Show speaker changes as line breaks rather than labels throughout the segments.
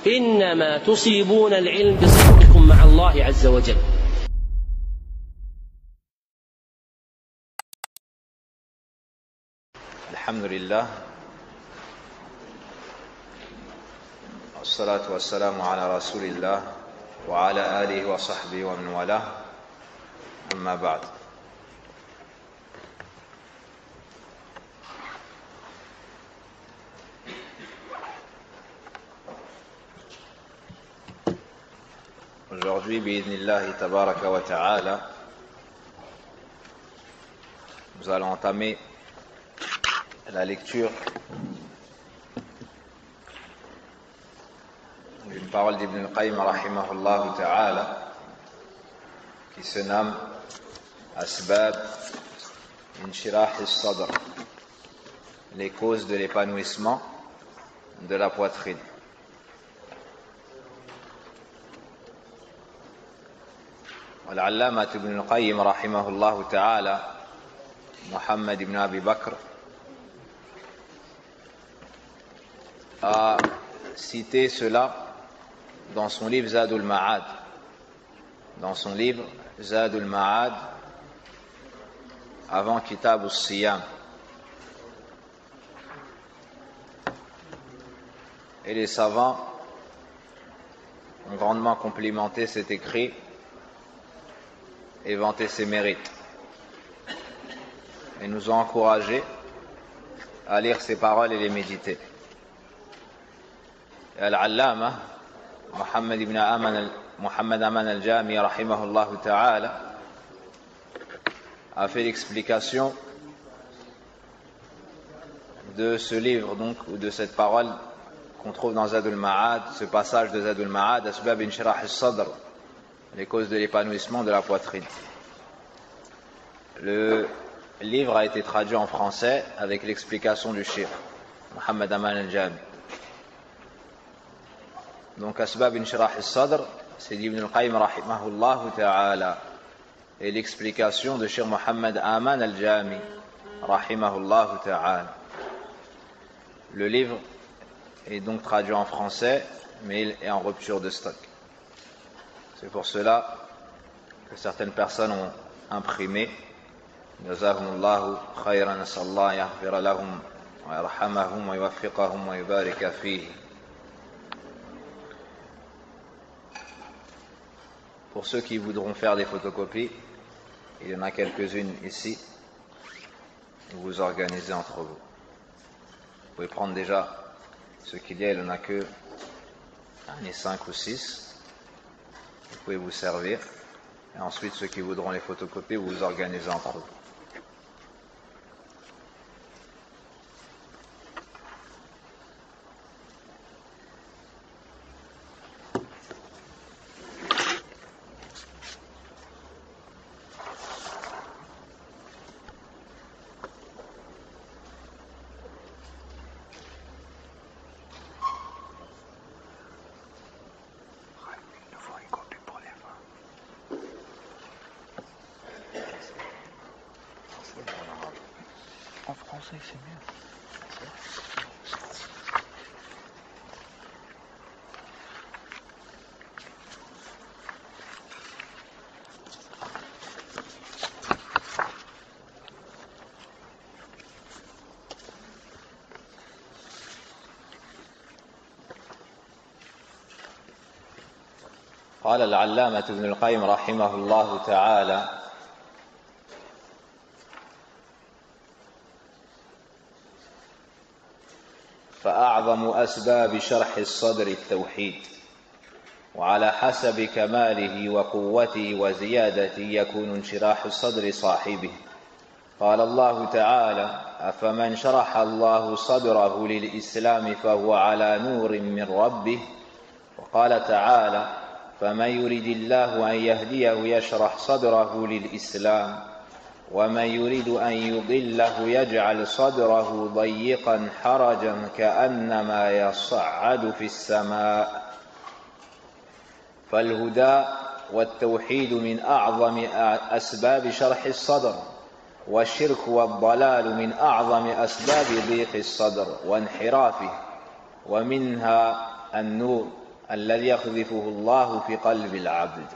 إنما تصيبون العلم بصدقكم مع الله عز وجل.
الحمد لله والصلاة والسلام على رسول الله وعلى آله وصحبه ومن والاه أما بعد. Aujourd'hui, bi'idhnillahi tabaraka wa ta'ala, nous allons entamer la lecture d'une parole d'Ibn al-Qayyim rahimahullah ta'ala qui se nomme Asbab Inshirah al-Sadr, les causes de l'épanouissement de la poitrine. Al-Allama Ibn al-Qayyim rahimahullah ta'ala, Muhammad ibn Abi Bakr, a cité cela dans son livre Zadul Ma'ad. Dans son livre Zadul Ma'ad, avant Kitab al-Siyam. Et les savants ont grandement complimenté cet écrit et vanté ses mérites. Et nous ont encouragés à lire ces paroles et les méditer. Al-Allama Muhammad Aman al-Jami rahimahullah ta'ala a fait l'explication de ce livre, donc, ou de cette parole qu'on trouve dans Zadul Ma'ad, ce passage de Zadul Ma'ad, Asbab Inshirah al-Sadr, les causes de l'épanouissement de la poitrine. Le livre a été traduit en français avec l'explication du Cheikh Muhammad Aman al-Jami. Donc Asbab Inshirah al-Sadr, c'est d'Ibn al-Qayyim rahimahullah ta'ala, et l'explication de Cheikh Muhammad Aman al-Jami rahimahullah ta'ala. Le livre est donc traduit en français, mais il est en rupture de stock. C'est pour cela que certaines personnes ont imprimé. Jazahumullahu khayran, nasallahu yaghfira lahum wa yarhamahum wa yuwaffiqahum wa yubarika fihi. Pour ceux qui voudront faire des photocopies, il y en a quelques-unes ici. Vous vous organisez entre vous. Vous pouvez prendre déjà ce qu'il y a, il n'y en a que 5 ou 6. Vous pouvez vous servir. Et ensuite, ceux qui voudront les photocopier, vous vous organisez entre vous.
En français, c'est mieux.
قال العلامة ابن القيم رحمه الله تعالى: فأعظم أسباب شرح الصدر التوحيد، وعلى حسب كماله وقوته وزيادته يكون انشراح صدر صاحبه. قال الله تعالى: أفمن شرح الله صدره للإسلام فهو على نور من ربه. وقال تعالى: فمن يرد الله أن يهديه يشرح صدره للإسلام ومن يريد أن يضله يجعل صدره ضيقا حرجا كأنما يصعد في السماء. فالهدى والتوحيد من أعظم أسباب شرح الصدر، والشرك والضلال من أعظم أسباب ضيق الصدر وانحرافه، ومنها النور الذي يقذفه الله في قلب العبد.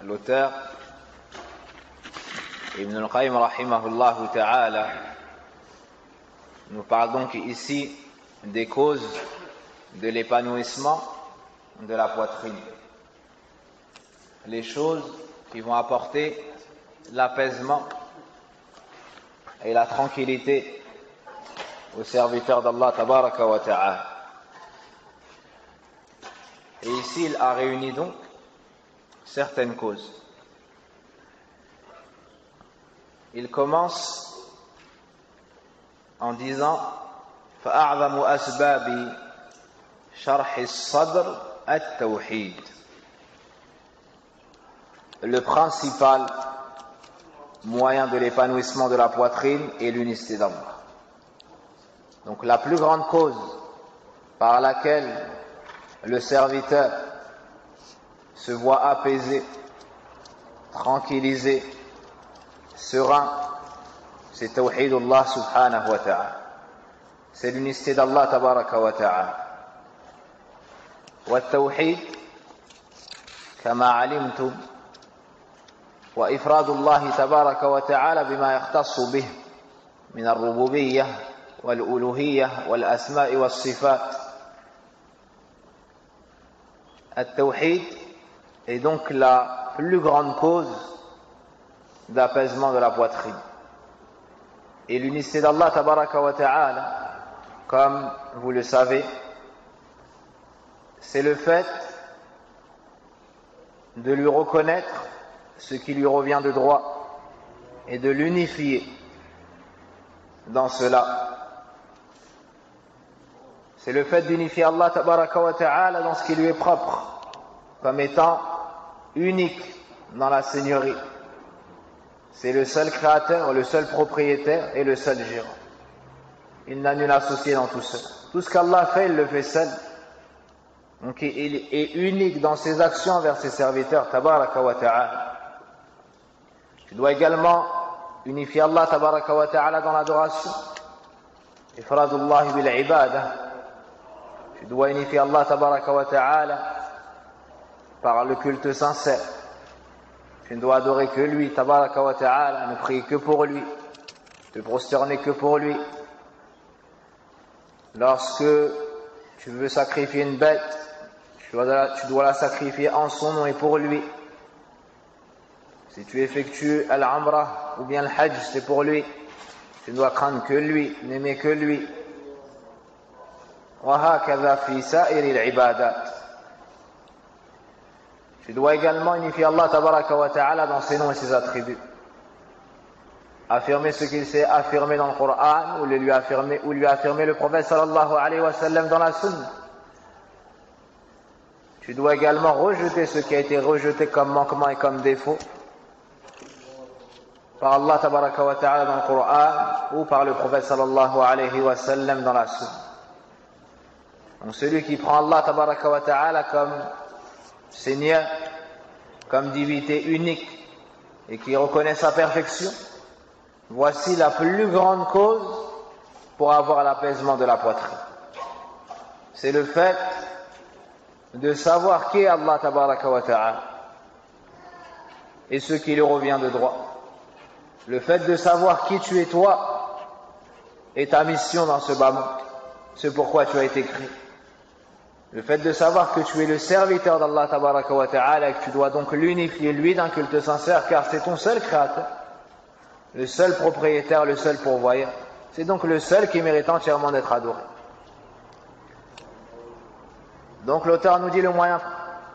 L'auteur Ibn al-Qayyim rahimahullah ta'ala nous parle donc ici des causes de l'épanouissement de la poitrine, les choses qui vont apporter l'apaisement et la tranquillité aux serviteurs d'Allah tabaraka wa ta'ala. Et ici il a réuni donc certaines causes. Il commence en disant فأعظم أسباب شرح الصدر التوحيد. Le principal moyen de l'épanouissement de la poitrine est l'unicité d'Allah. Donc la plus grande cause par laquelle le serviteur se voit apaisé, tranquillisé, serein, c'est Tawhidullah subhanahu wa ta'ala. C'est l'unicité d'Allah tabaraka wa ta'ala. والتوحيد كما علمتم وإفراد الله تبارك وتعالى بما يختص به من الربوبية والألوهية والأسماء والصفات. التوحيد est donc la plus grande cause d'apaisement de la poitrine. Et l'unicité d'Allah tabaraka wa ta'ala, comme vous le savez, c'est le fait de lui reconnaître ce qui lui revient de droit et de l'unifier dans cela. C'est le fait d'unifier Allah tabaraka wa ta'ala dans ce qui lui est propre, comme étant unique dans la seigneurie. C'est le seul créateur, le seul propriétaire et le seul gérant. Il n'a nul associé dans tout ça. Tout ce qu'Allah fait, il le fait seul. Donc il est unique dans ses actions envers ses serviteurs, tabaraka wa ta'ala. Tu dois également unifier Allah tabaraka wa ta'ala dans l'adoration. Ifradullah bil ibadah. Tu dois unifier Allah tabaraka wa ta'ala par le culte sincère. Tu ne dois adorer que lui, tabaraka wa ta'ala, ne prier que pour lui, te prosterner que pour lui. Lorsque tu veux sacrifier une bête, tu dois la sacrifier en son nom et pour lui. Si tu effectues al-amrah ou bien le hajj, c'est pour lui. Tu ne dois craindre que lui, n'aimer que lui. وهكذا في سائر العبادات. Tu dois également unifier Allah tabaraka wa ta'ala dans ses noms et ses attributs. Affirmer ce qu'il s'est affirmé dans le Coran ou lui affirmer le prophète sallallahu alayhi wa sallam dans la sunna. Tu dois également rejeter ce qui a été rejeté comme manquement et comme défaut par Allah tabaraka wa ta'ala dans le Coran ou par le prophète sallallahu alayhi wa sallam dans la sunna. Donc celui qui prend Allah tabaraka wa ta'ala comme Seigneur, comme divinité unique et qui reconnaît sa perfection, voici la plus grande cause pour avoir l'apaisement de la poitrine. C'est le fait de savoir qui est Allah tabaraka wa ta'ala et ce qui lui revient de droit. Le fait de savoir qui tu es toi est ta mission dans ce bas monde. C'est pourquoi tu as été créé. Le fait de savoir que tu es le serviteur d'Allah tabaraka wa ta'ala et que tu dois donc l'unifier lui d'un culte sincère car c'est ton seul créateur, le seul propriétaire, le seul pourvoyeur. C'est donc le seul qui mérite entièrement d'être adoré. Donc l'auteur nous dit le moyen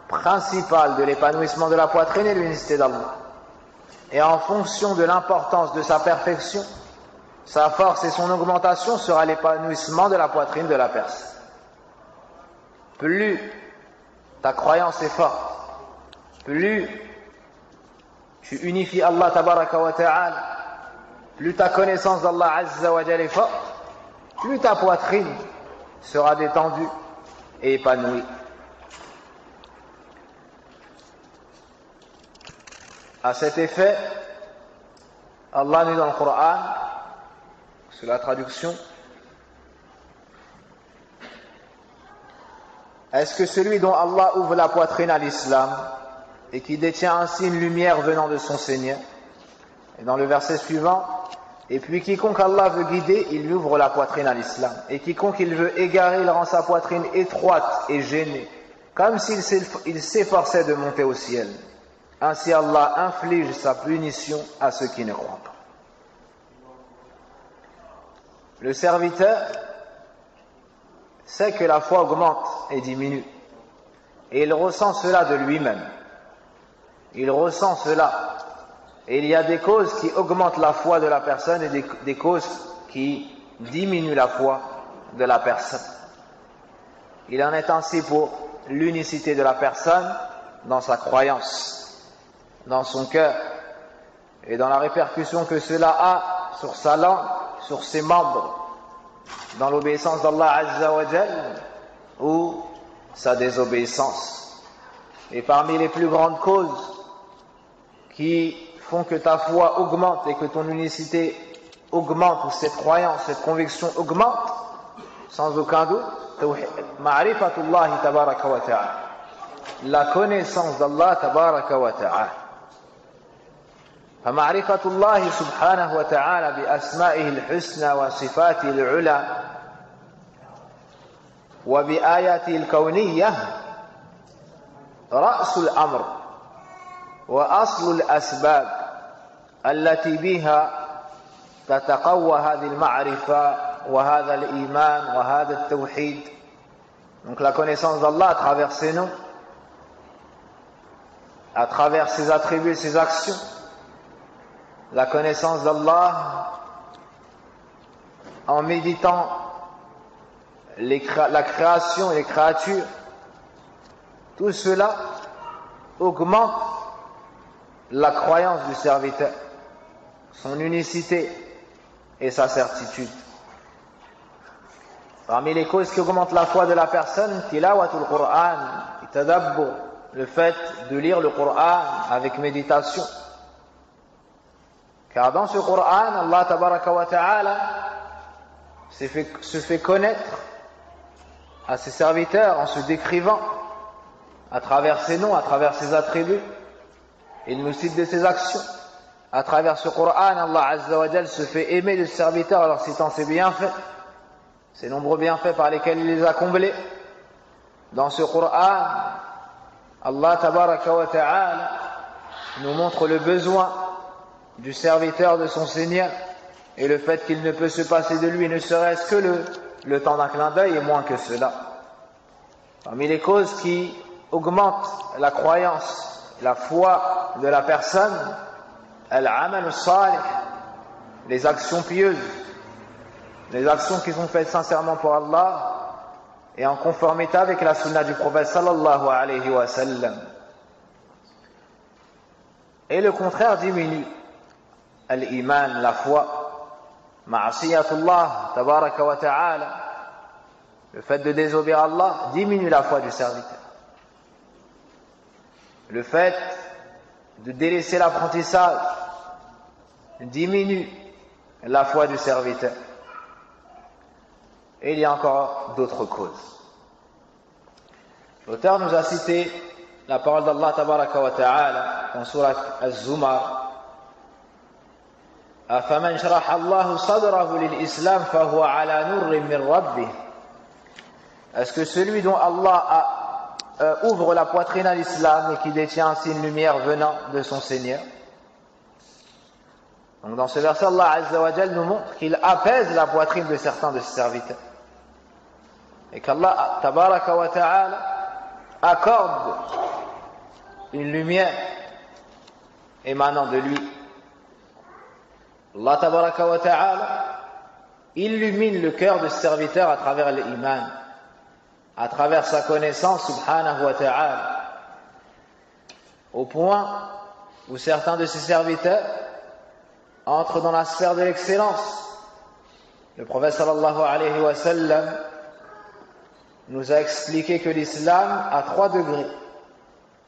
principal de l'épanouissement de la poitrine est l'unicité d'Allah. Et en fonction de l'importance de sa perfection, sa force et son augmentation sera l'épanouissement de la poitrine de la personne. Plus ta croyance est forte, plus tu unifies Allah tabaraka wa ta'ala, plus ta connaissance d'Allah azza wa jalla est forte, plus ta poitrine sera détendue et épanouie. À cet effet, Allah nous dit dans le Coran, Sous la traduction, est-ce que celui dont Allah ouvre la poitrine à l'islam et qui détient ainsi une lumière venant de son Seigneur, et dans le verset suivant, et puis quiconque Allah veut guider, il lui ouvre la poitrine à l'islam, et quiconque il veut égarer, il rend sa poitrine étroite et gênée, comme s'il s'efforçait de monter au ciel. Ainsi Allah inflige sa punition à ceux qui ne croient pas. Le serviteur sait que la foi augmente et diminue, et il ressent cela de lui-même. Il ressent cela. Et il y a des causes qui augmentent la foi de la personne et des causes qui diminuent la foi de la personne. Il en est ainsi pour l'unicité de la personne dans sa croyance, dans son cœur, et dans la répercussion que cela a sur sa langue, sur ses membres, dans l'obéissance d'Allah Azza wa Jal ou sa désobéissance. Et parmi les plus grandes causes qui font que ta foi augmente et que ton unicité augmente, ou cette croyance, cette conviction augmente, sans aucun doute, ma'rifatullahi tabaraka wa ta'ala, la connaissance d'Allah tabaraka wa ta'ala. فمعرفة الله سبحانه وتعالى بأسمائه الحسنى وصفاته العلى وبآياته الكونية رأس الأمر وأصل الأسباب التي بها تتقوى هذه المعرفة وهذا الإيمان وهذا التوحيد. Donc la connaissance d'Allah à travers ses noms, à travers ses attributs et ses actions, la connaissance d'Allah en méditant la création et les créatures, tout cela augmente la croyance du serviteur, son unicité et sa certitude. Parmi les causes qui augmentent la foi de la personne, tilawatul Qur'an, tadabbur, le fait de lire le Qur'an avec méditation. Car dans ce Qur'an, Allah tabaraka wa ta'ala se fait connaître à ses serviteurs en se décrivant à travers ses noms, à travers ses attributs. Il nous cite de ses actions. À travers ce Qur'an, Allah Azza wa Jal se fait aimer de ses serviteurs en leur citant ses bienfaits, ses nombreux bienfaits par lesquels il les a comblés. Dans ce Qur'an, Allah tabaraka wa ta'ala nous montre le besoin du serviteur de son Seigneur et le fait qu'il ne peut se passer de lui ne serait-ce que le temps d'un clin d'œil et moins que cela. Parmi les causes qui augmentent la croyance, la foi de la personne, al-amal as-salih, les actions pieuses, les actions qui sont faites sincèrement pour Allah et en conformité avec la sunna du prophète sallallahu alayhi wa sallam. Et le contraire diminue. Al-iman, la foi, ma'asiyatullah tabaraka wa ta'ala, le fait de désobéir à Allah diminue la foi du serviteur. Le fait de délaisser l'apprentissage diminue la foi du serviteur. Et il y a encore d'autres causes. L'auteur nous a cité la parole d'Allah tabaraka wa ta'ala dans surat Az-Zumar. أفمن شرح الله صدره للإسلام فهو على نور من ربه. Est-ce que celui dont Allah ouvre la poitrine à l'islam et qui détient ainsi une lumière venant de son Seigneur? Donc dans ce verset, Allah Azza wa Jal nous montre qu'il apaise la poitrine de certains de ses serviteurs et qu'Allah tabaraka wa ta'ala accorde une lumière émanant de lui. Allah tabaraka wa ta'ala illumine le cœur de ce serviteur à travers l'iman, à travers sa connaissance subhanahu wa ta'ala, au point où certains de ses serviteurs entrent dans la sphère de l'excellence. Le prophète sallallahu alayhi wa sallam nous a expliqué que l'islam a 3 degrés,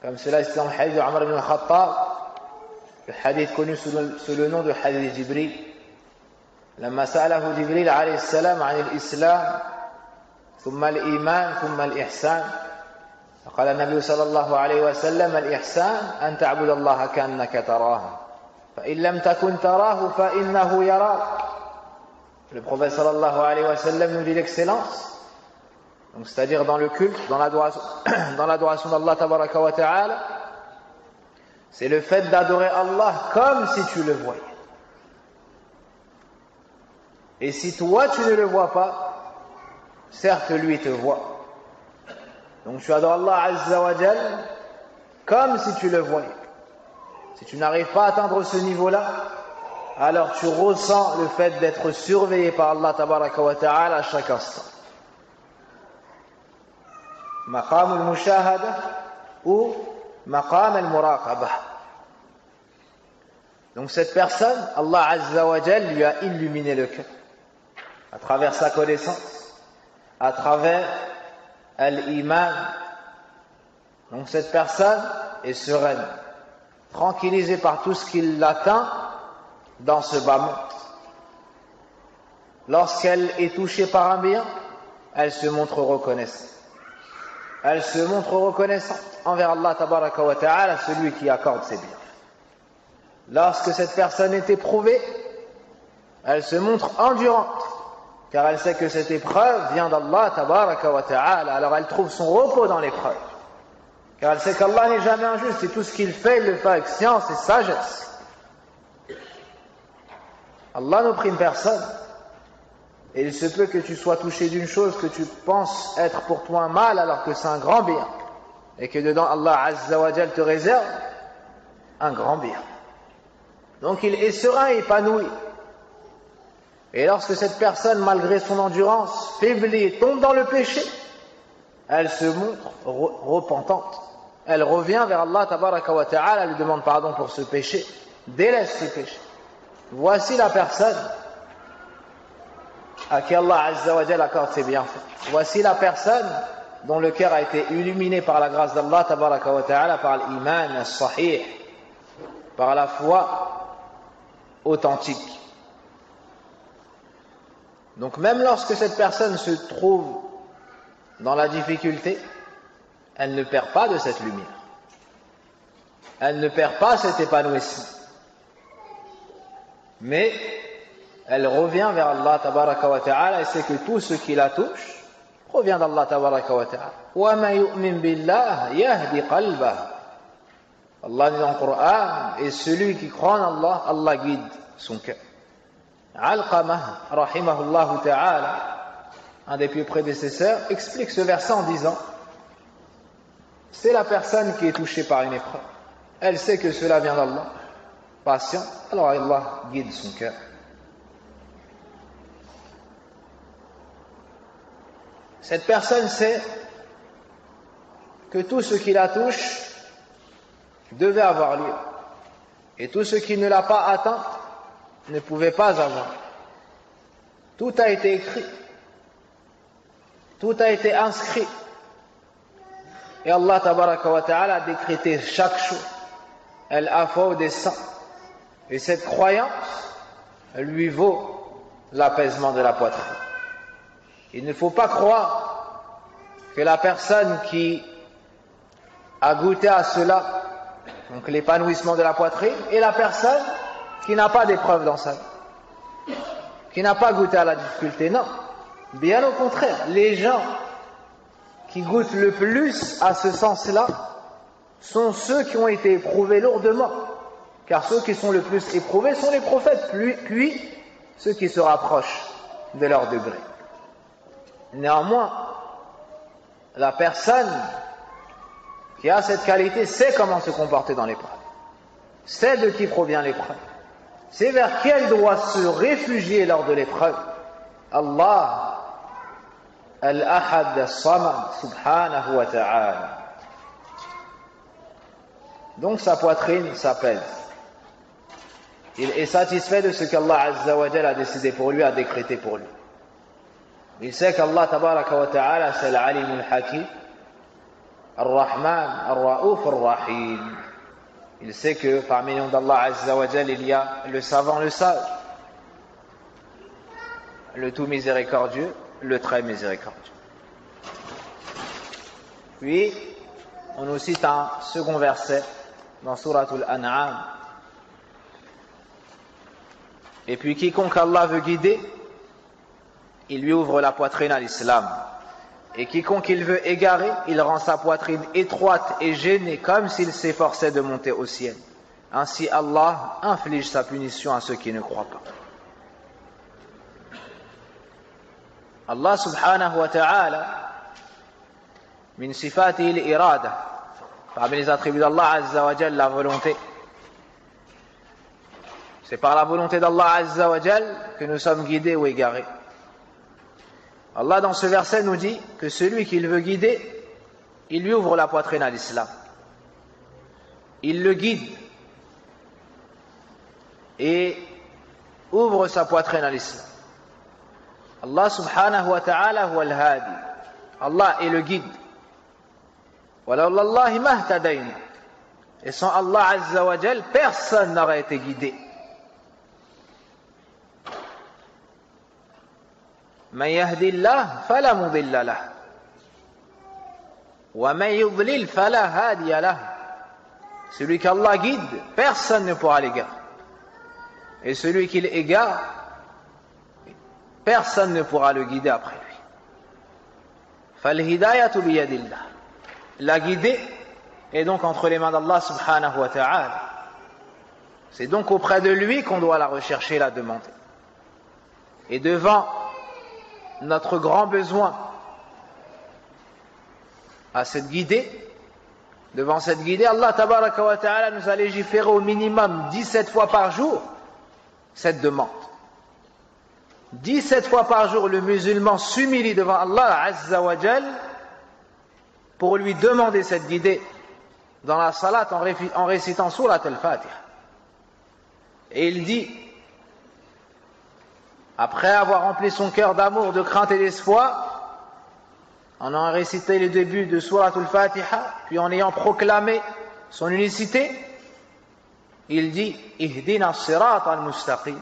comme cela est dans le hadith de Umar ibn al-Khattab, le hadith connu sous le nom de hadith Jibril. لما سأله جبريل عليه السلام عن الإسلام ثم الإيمان ثم الإحسان فقال النبي صلى الله عليه وسلم الإحسان أن تعبد الله كأنك تراه فإن لم تكن تراه فإنه يراك. Le prophète sallallahu alayhi wa sallam nous dit l'excellence, donc c'est-à-dire dans le culte, dans l'adoration d'Allah tabaraka wa ta'ala, c'est le fait d'adorer Allah comme si tu le voyais. Et si toi tu ne le vois pas, certes lui te voit. Donc tu adores Allah Azza wa Jal comme si tu le voyais. Si tu n'arrives pas à atteindre ce niveau-là, alors tu ressens le fait d'être surveillé par Allah tabaraka wa ta'ala à chaque instant. Maqam al-mushahada ou maqam al-muraqabah. Donc cette personne, Allah Azza wa Jal lui a illuminé le cœur à travers sa connaissance, à travers l'iman. Donc cette personne est sereine, tranquillisée par tout ce qui l'atteint dans ce bas monde. Lorsqu'elle est touchée par un bien, elle se montre reconnaissante. Elle se montre reconnaissante envers Allah tabaraka wa ta'ala, celui qui accorde ses biens. Lorsque cette personne est éprouvée, elle se montre endurante, car elle sait que cette épreuve vient d'Allah tabaraka wa ta'ala, alors elle trouve son repos dans l'épreuve. Car elle sait qu'Allah n'est jamais injuste, et tout ce qu'il fait, il le fait avec science et sagesse. Allah n'opprime personne. Et il se peut que tu sois touché d'une chose que tu penses être pour toi un mal, alors que c'est un grand bien. Et que dedans, Allah Azza wa Jal te réserve un grand bien. Donc il est serein et épanoui. Et lorsque cette personne, malgré son endurance, faiblit et tombe dans le péché, elle se montre repentante. Elle revient vers Allah tabaraka wa ta'ala, lui demande pardon pour ce péché, délaisse ce péché. Voici la personne à qui Allah Azza wa Jal accorde ses bienfaits. Voici la personne dont le cœur a été illuminé par la grâce d'Allah tabaraka wa ta'ala, par l'iman as-sahih, par la foi authentique. Donc même lorsque cette personne se trouve dans la difficulté, elle ne perd pas de cette lumière. Elle ne perd pas cet épanouissement. Mais elle revient vers Allah tabaraka wa ta'ala et sait que tout ce qui la touche provient d'Allah tabaraka wa ta'ala. Wa ma yu'min billah yahdi qalbah. Allah dit dans le Coran, et celui qui croit en Allah, Allah guide son cœur. Alqamah rahimahullah ta'ala, un des plus prédécesseurs, explique ce verset en disant: c'est la personne qui est touchée par une épreuve. Elle sait que cela vient d'Allah. Patient, alors Allah guide son cœur. Cette personne sait que tout ce qui la touche devait avoir lieu. Et tout ce qui ne l'a pas atteint ne pouvait pas avoir. Tout a été écrit. Tout a été inscrit. Et Allah tabaraka wa ta'ala a décrété chaque chose. Elle a fait au dessein. Et cette croyance lui vaut l'apaisement de la poitrine. Il ne faut pas croire que la personne qui a goûté à cela, donc l'épanouissement de la poitrine, est la personne qui n'a pas d'épreuve dans sa vie, qui n'a pas goûté à la difficulté. Non, bien au contraire, les gens qui goûtent le plus à ce sens-là sont ceux qui ont été éprouvés lourdement, car ceux qui sont le plus éprouvés sont les prophètes, puis ceux qui se rapprochent de leur degré. Néanmoins, la personne qui a cette qualité sait comment se comporter dans l'épreuve, sait de qui provient l'épreuve, sait vers qui elle doit se réfugier lors de l'épreuve. Allah Al-Ahad As-Samad subhanahu wa ta'ala. Donc sa poitrine s'apaise. Il est satisfait de ce qu'Allah Azza wa Jalla a décidé pour lui, a décrété pour lui. Il sait qu'Allah tabaraka wa ta'ala c'est l'Alim al-Hakim, Ar-Rahman, Ar-Ra'ouf, Ar-Rahim. Il sait que parmi les noms d'Allah Azza wa Jalla il y a le savant, le sage. le tout miséricordieux, le très miséricordieux. Puis, on nous cite un second verset dans Souratul An'am. Et puis, quiconque Allah veut guider, il lui ouvre la poitrine à l'islam. Et quiconque il veut égarer, il rend sa poitrine étroite et gênée, comme s'il s'efforçait de monter au ciel. Ainsi, Allah inflige sa punition à ceux qui ne croient pas. Allah subhanahu wa ta'ala, min sifatihi l'irada, parmi les attributs d'Allah azza wa jal, la volonté. C'est par la volonté d'Allah azza wa jal que nous sommes guidés ou égarés. Allah dans ce verset nous dit que celui qu'il veut guider, il lui ouvre la poitrine à l'islam. Il le guide et ouvre sa poitrine à l'islam. Allah subhanahu wa ta'ala huwa al-hadi. Allah est le guide. Walawlallahi mahtadayna. Et sans Allah azza wa jal, personne n'aurait été guidé. Man yahdillah fala mudilla lah. Wa man yudlil fala hadiya lah. Celui qu'Allah guide, personne ne pourra l'égarer. Et celui qui l'égare, personne ne pourra le guider après lui. Fal-hidayatu biyadillah. La guider est donc entre les mains d'Allah subhanahu wa ta'ala. C'est donc auprès de lui qu'on doit la rechercher et la demander. Et devant notre grand besoin à cette guidée, devant cette guidée, Allah tabaraka wa ta'ala nous a légiféré au minimum 17 fois par jour cette demande. 17 fois par jour, le musulman s'humilie devant Allah azza wa jal pour lui demander cette guidée dans la salat en récitant surat al-Fatiha. Et il dit, après avoir rempli son cœur d'amour, de crainte et d'espoir, en ayant récité le début de surat al-Fatiha, puis en ayant proclamé son unicité, il dit, ihdina as-sirat al-mustaqim.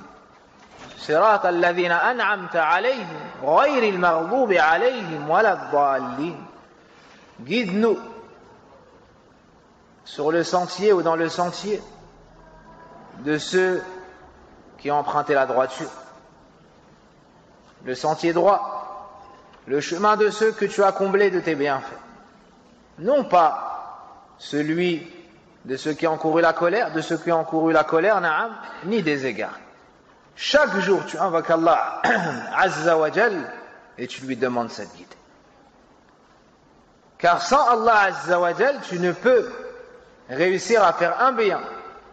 صراط الذين أنعمت عليهم غير المغضوب عليهم ولا الضالين. Guide-nous sur le sentier ou dans le sentier de ceux qui ont emprunté la droiture, le sentier droit, le chemin de ceux que tu as comblés de tes bienfaits, non pas celui de ceux qui ont couru la colère, na'am, ni des égards. Chaque jour, tu invoques Allah azza wa jal et tu lui demandes cette guide. Car sans Allah azza wa jal, tu ne peux réussir à faire un bien,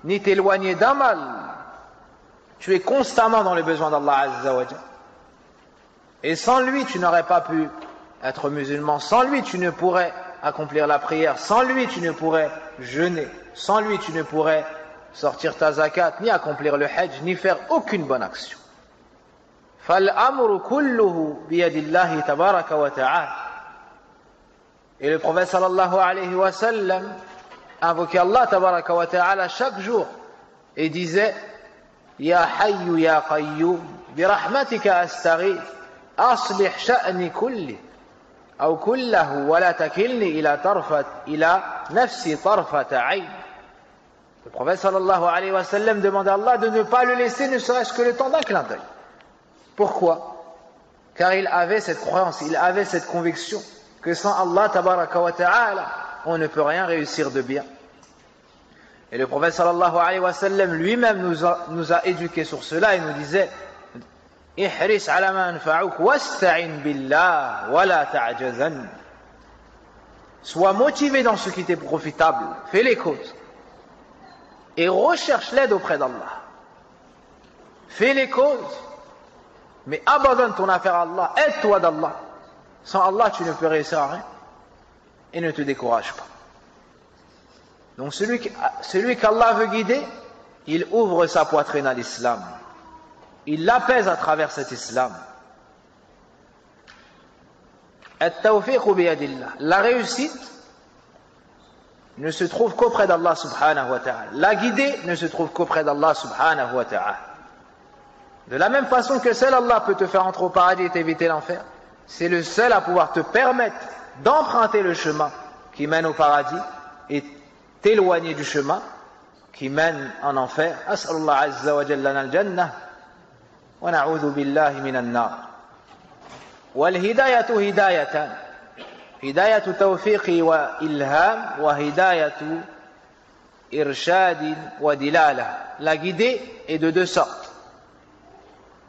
ni t'éloigner d'un mal. Tu es constamment dans le besoin d'Allah azza wa jal. Et sans lui, tu n'aurais pas pu être musulman. Sans lui, tu ne pourrais accomplir la prière. Sans lui, tu ne pourrais jeûner. Sans lui, tu ne pourrais sortir ta zakat, ni accomplir le hajj, ni faire aucune bonne action. فَالْأَمْرُ كُلُّهُ بِيَدِ اللَّهِ تَبَارَكَ وَتَعَالَى. Et le prophète sallallahu alayhi wa sallam invoquait Allah tabaraka wa ta'ala chaque jour et disait Ya hayyu ya qayyum birahmatika astaghith aslih sha'ni kulli aw kullahu wa la takilni ila nafsi tarfata ayn. Le prophète sallallahu alayhi wa sallam demandait à Allah de ne pas le laisser ne serait-ce que le temps d'un clin d'œil. Pourquoi? Car il avait cette croyance, il avait cette conviction que sans Allah tabaraka wa ta'ala, on ne peut rien réussir de bien. Et le prophète sallallahu alayhi wa sallam lui-même nous a éduqués sur cela et nous disait ihris ala ma anfa'uk wasta'in billah wa la ta'jazan. Sois motivé dans ce qui t'est profitable, fais les causes et recherche l'aide auprès d'Allah. Fais les causes, mais abandonne ton affaire à Allah, aide-toi d'Allah. Sans Allah, tu ne peux réussir à rien et ne te décourage pas. Donc celui qu'Allah veut guider, il ouvre sa poitrine à l'islam. Il l'apaise à travers cet islam. At-tawfiq biyadillah. La réussite ne se trouve qu'auprès d'Allah subhanahu wa ta'ala. La guidée ne se trouve qu'auprès d'Allah subhanahu wa ta'ala. De la même façon que seul Allah peut te faire entrer au paradis et t'éviter l'enfer, c'est le seul à pouvoir te permettre d'emprunter le chemin qui mène au paradis et t'éloigner du chemin qui mène en enfer. As'alullah azza wa jalla lana al-jannah wa na'udhu billahi minan nar. Wal hidayatu hidayatan. Hidayatu tawfiqi wa ilham wa hidayatu irshad wa dilala. La guidée est de deux sortes.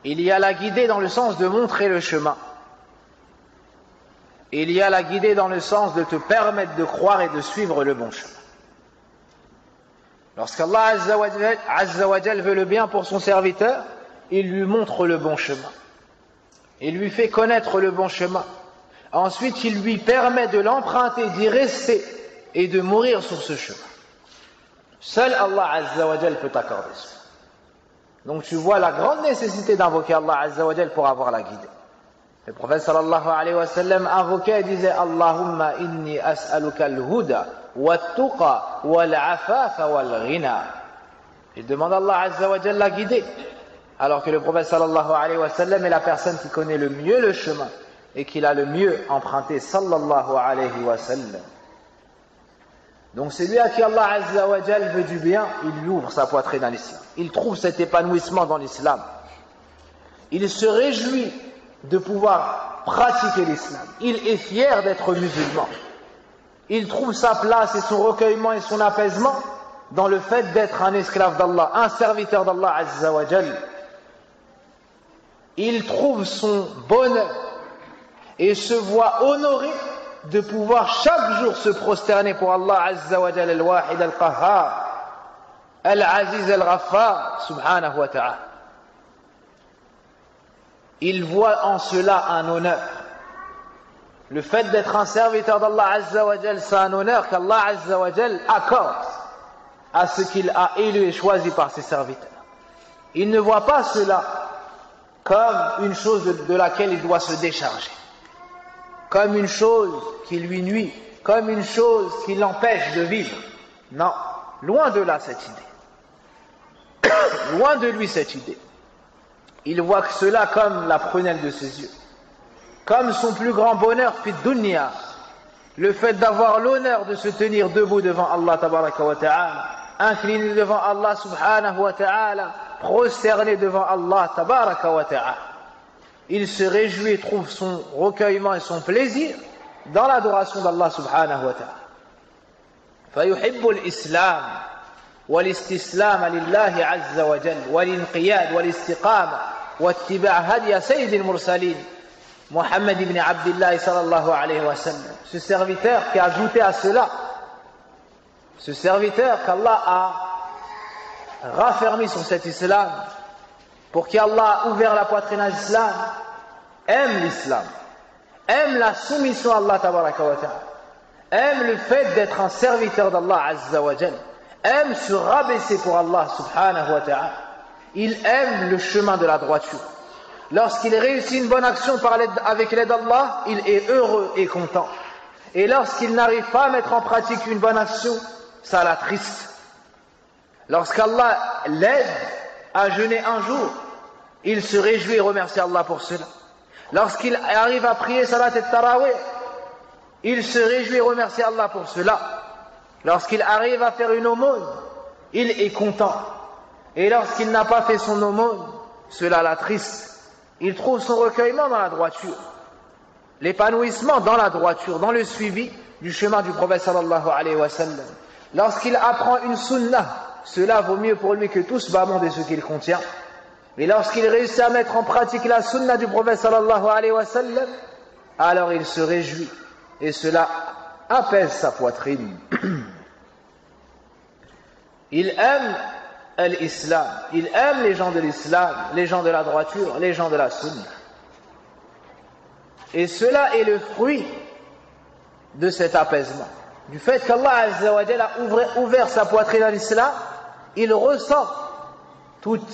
Il y a la guidée dans le sens de montrer le chemin. Il y a la guidée dans le sens de te permettre de croire et de suivre le bon chemin. Lorsqu'Allah Azza wa Jal veut le bien pour son serviteur, il lui montre le bon chemin. Il lui fait connaître le bon chemin. Ensuite, il lui permet de l'emprunter, d'y rester et de mourir sur ce chemin. Seul Allah Azza wa Jal peut t'accorder ça. Donc tu vois la grande nécessité d'invoquer Allah Azza wa Jal pour avoir la guidée. Le prophète sallallahu alayhi wa sallam invoquait et disait Allahumma inni as'aluka al-huda wa-tuqa wal-afafa wal-ghina. Il demande à Allah Azza wa Jal la guidée. Alors que le prophète sallallahu alayhi wa sallam est la personne qui connaît le mieux le chemin et qui l'a le mieux emprunté sallallahu alayhi wa sallam. Donc celui à qui Allah Azza wa Jal veut du bien, il lui ouvre sa poitrine à l'islam. Il trouve cet épanouissement dans l'islam. Il se réjouit de pouvoir pratiquer l'islam. Il est fier d'être musulman. Il trouve sa place et son recueillement et son apaisement dans le fait d'être un esclave d'Allah, un serviteur d'Allah Azza wa Jal. Il trouve son bonheur et se voit honoré de pouvoir chaque jour se prosterner pour Allah Azza wa Jal al-Wahid al-Qahhar, al-Aziz al-Ghaffar, subhanahu wa ta'ala. Il voit en cela un honneur. Le fait d'être un serviteur d'Allah Azza wa Jal, c'est un honneur qu'Allah Azza wa Jal accorde à ce qu'il a élu et choisi par ses serviteurs. Il ne voit pas cela comme une chose de laquelle il doit se décharger, comme une chose qui lui nuit, comme une chose qui l'empêche de vivre. Non, loin de là cette idée. Loin de lui cette idée. Il voit que cela comme la prunelle de ses yeux, comme son plus grand bonheur fit dunya, le fait d'avoir l'honneur de se tenir debout devant Allah tabaraka wa ta'ala, incliné devant Allah subhanahu wa ta'ala, prosterné devant Allah tabaraka wa ta'ala. Il se réjouit et trouve son recueillement et son plaisir dans l'adoration d'Allah subhanahu wa ta'ala. فيحب الإسلام والاستسلام لله عز وجل والانقياد والاستقامة واتباع هدي سيد المرسلين محمد بن عبد الله صلى الله عليه وسلم. Ce serviteur qui a ajouté à cela, ce serviteur qu'Allah a raffermi sur cet islam, pour qui Allah a ouvert la poitrine à l'islam, aime l'islam, aime la soumission à Allah tabaraka wa ta'ala, aime le fait d'être un serviteur d'Allah azza wa jal, aime se rabaisser pour Allah subhanahu wa ta'ala. Il aime le chemin de la droiture. Lorsqu'il réussit une bonne action avec l'aide d'Allah, il est heureux et content. Et lorsqu'il n'arrive pas à mettre en pratique une bonne action, ça l'attriste. Lorsqu'Allah l'aide à jeûner un jour, il se réjouit et remercie Allah pour cela. Lorsqu'il arrive à prier salat et tarawih, il se réjouit et remercie Allah pour cela. Lorsqu'il arrive à faire une aumône, il est content. Et lorsqu'il n'a pas fait son aumône, cela l'attriste. Il trouve son recueillement dans la droiture, l'épanouissement dans la droiture, dans le suivi du chemin du prophète sallallahu alayhi wa sallam. Lorsqu'il apprend une sunnah, cela vaut mieux pour lui que tout ce bas monde et ce qu'il contient. Et lorsqu'il réussit à mettre en pratique la sunnah du prophète sallallahu alayhi wa sallam, alors il se réjouit et cela apaise sa poitrine. Il aime l'islam, il aime les gens de l'islam, les gens de la droiture, les gens de la sunna. Et cela est le fruit de cet apaisement. Du fait qu'Allah Azza wa Jalla a ouvert sa poitrine à l'islam, il ressent toutes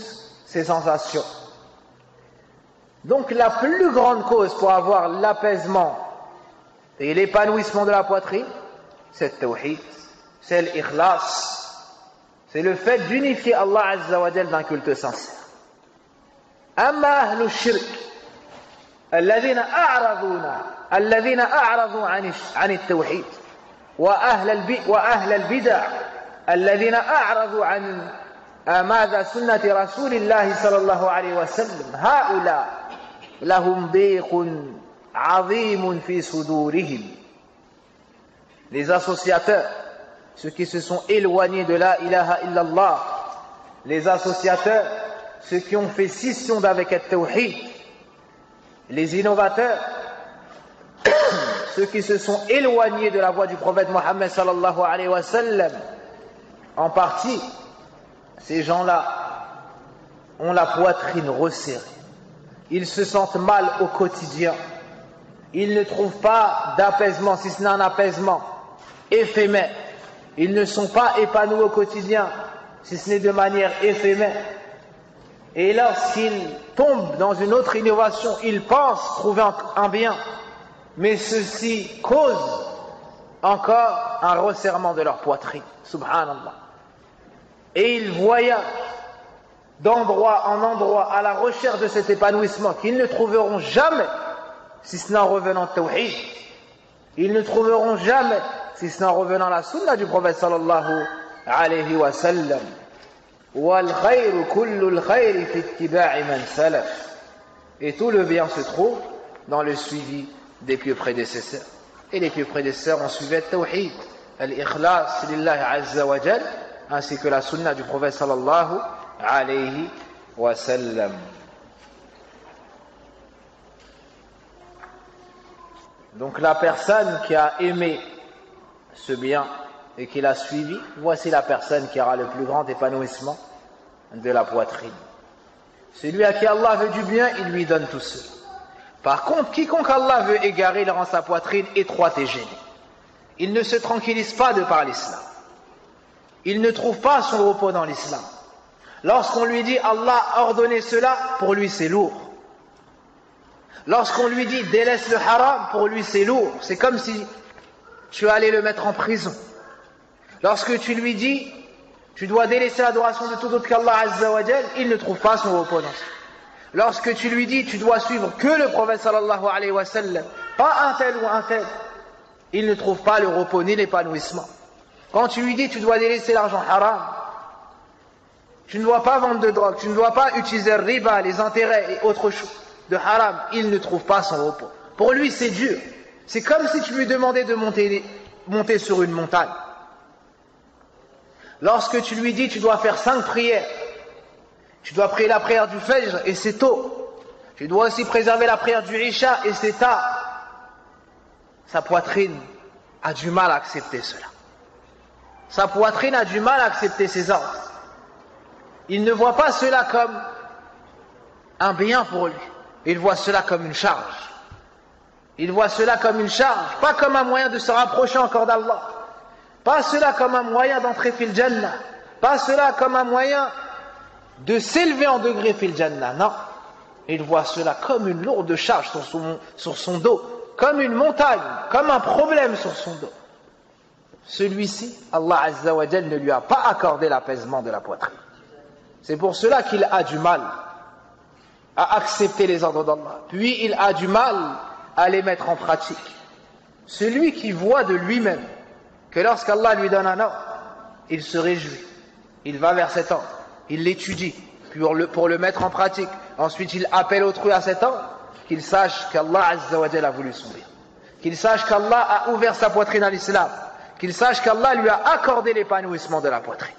ces sensations. Donc la plus grande cause pour avoir l'apaisement et l'épanouissement de la poitrine, c'est le tawhid, c'est l'ikhlas, c'est le fait d'unifier Allah Azza wa Jalla d'un culte sincère. أما أهل الشرك الذين أعرضوا عن التوحيد وأهل البدع الذين أعرضوا عن ماذا سنة رسول الله صلى الله عليه وسلم هؤلاء لهم ضيق عظيم في صدورهم. Les associateurs, ceux qui se sont éloignés de la ilaha illallah, les associateurs, ceux qui ont fait scission d'avec le tawhid, les innovateurs, ceux qui se sont éloignés de la voie du prophète Mohammed sallallahu alayhi wa sallam, en partie, ces gens-là ont la poitrine resserrée. Ils se sentent mal au quotidien. Ils ne trouvent pas d'apaisement, si ce n'est un apaisement éphémère. Ils ne sont pas épanouis au quotidien, si ce n'est de manière éphémère. Et lorsqu'ils tombent dans une autre innovation, ils pensent trouver un bien. Mais ceci cause encore un resserrement de leur poitrine. Subhanallah. Et ils voyagent d'endroit en endroit à la recherche de cet épanouissement qu'ils ne trouveront jamais, si ce n'est en revenant au tawhid. Ils ne trouveront jamais, si ce n'est en revenant à la sunna du prophète sallallahu alayhi wa sallam. Wal khayru kullu al khayri fi ittiba'i man salaf. Et tout le bien se trouve dans le suivi des pieux prédécesseurs. Et les pieux prédécesseurs ont suivi le tawhid, al-ikhlas lillah azza wa jal, ainsi que la sunna du prophète sallallahu alayhi wa sallam. Donc la personne qui a aimé ce bien et qui l'a suivi, voici la personne qui aura le plus grand épanouissement de la poitrine. Celui à qui Allah veut du bien, il lui donne tout seul. Par contre, quiconque Allah veut égarer, il rend sa poitrine étroite et gênée. Il ne se tranquillise pas de par l'islam. Il ne trouve pas son repos dans l'islam. Lorsqu'on lui dit Allah a ordonné cela, pour lui c'est lourd. Lorsqu'on lui dit délaisse le haram, pour lui c'est lourd. C'est comme si tu allais le mettre en prison. Lorsque tu lui dis tu dois délaisser l'adoration de tout autre qu'Allah Azza wa Jal, il ne trouve pas son repos dans ça. Lorsque tu lui dis tu dois suivre que le prophète sallallahu alayhi wa sallam, pas un tel ou un tel, il ne trouve pas le repos ni l'épanouissement. Quand tu lui dis tu dois délaisser l'argent haram, tu ne dois pas vendre de drogue, tu ne dois pas utiliser le riba, les intérêts et autres choses de haram, il ne trouve pas son repos. Pour lui c'est dur. C'est comme si tu lui demandais de monter sur une montagne. Lorsque tu lui dis tu dois faire 5 prières, tu dois prier la prière du Fajr et c'est tôt. Tu dois aussi préserver la prière du Isha et c'est tard. Sa poitrine a du mal à accepter cela. Sa poitrine a du mal à accepter ces ordres. Il ne voit pas cela comme un bien pour lui. Il voit cela comme une charge. Il voit cela comme une charge, pas comme un moyen de se rapprocher encore d'Allah. Pas cela comme un moyen d'entrer fil Jannah. Pas cela comme un moyen de s'élever en degré fil Jannah. Non. Il voit cela comme une lourde charge sur son dos. Comme une montagne, comme un problème sur son dos. Celui-ci, Allah Azza wa Jal ne lui a pas accordé l'apaisement de la poitrine. C'est pour cela qu'il a du mal à accepter les ordres d'Allah. Puis il a du mal à les mettre en pratique. Celui qui voit de lui-même que lorsqu'Allah lui donne un ordre, il se réjouit. Il va vers cet ordre. Il l'étudie pour le mettre en pratique. Ensuite, il appelle autrui à cet ordre. Qu'il sache qu'Allah Azza wa Jal a voulu son bien. Qu'il sache qu'Allah a ouvert sa poitrine à l'islam. Qu'il sache qu'Allah lui a accordé l'épanouissement de la poitrine.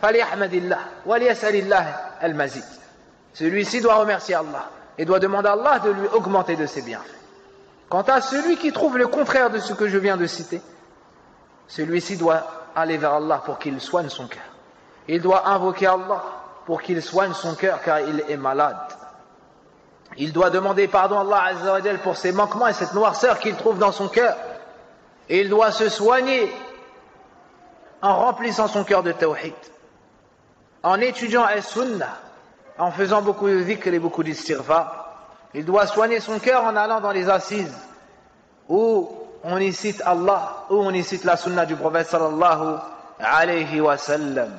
فَلْيَحْمَدِ وَلْيَسْأَلِ al-mazid. Celui-ci doit remercier Allah et doit demander à Allah de lui augmenter de ses bienfaits. Quant à celui qui trouve le contraire de ce que je viens de citer, celui-ci doit aller vers Allah pour qu'il soigne son cœur. Il doit invoquer Allah pour qu'il soigne son cœur car il est malade. Il doit demander pardon à Allah Azza wa Jal pour ses manquements et cette noirceur qu'il trouve dans son cœur. Et il doit se soigner en remplissant son cœur de tawhid, en étudiant as-sunnah, en faisant beaucoup de dhikr et beaucoup d'istighfar. Il doit soigner son cœur en allant dans les assises où on y cite Allah, où on y cite la sunna du prophète sallallahu alayhi wa sallam.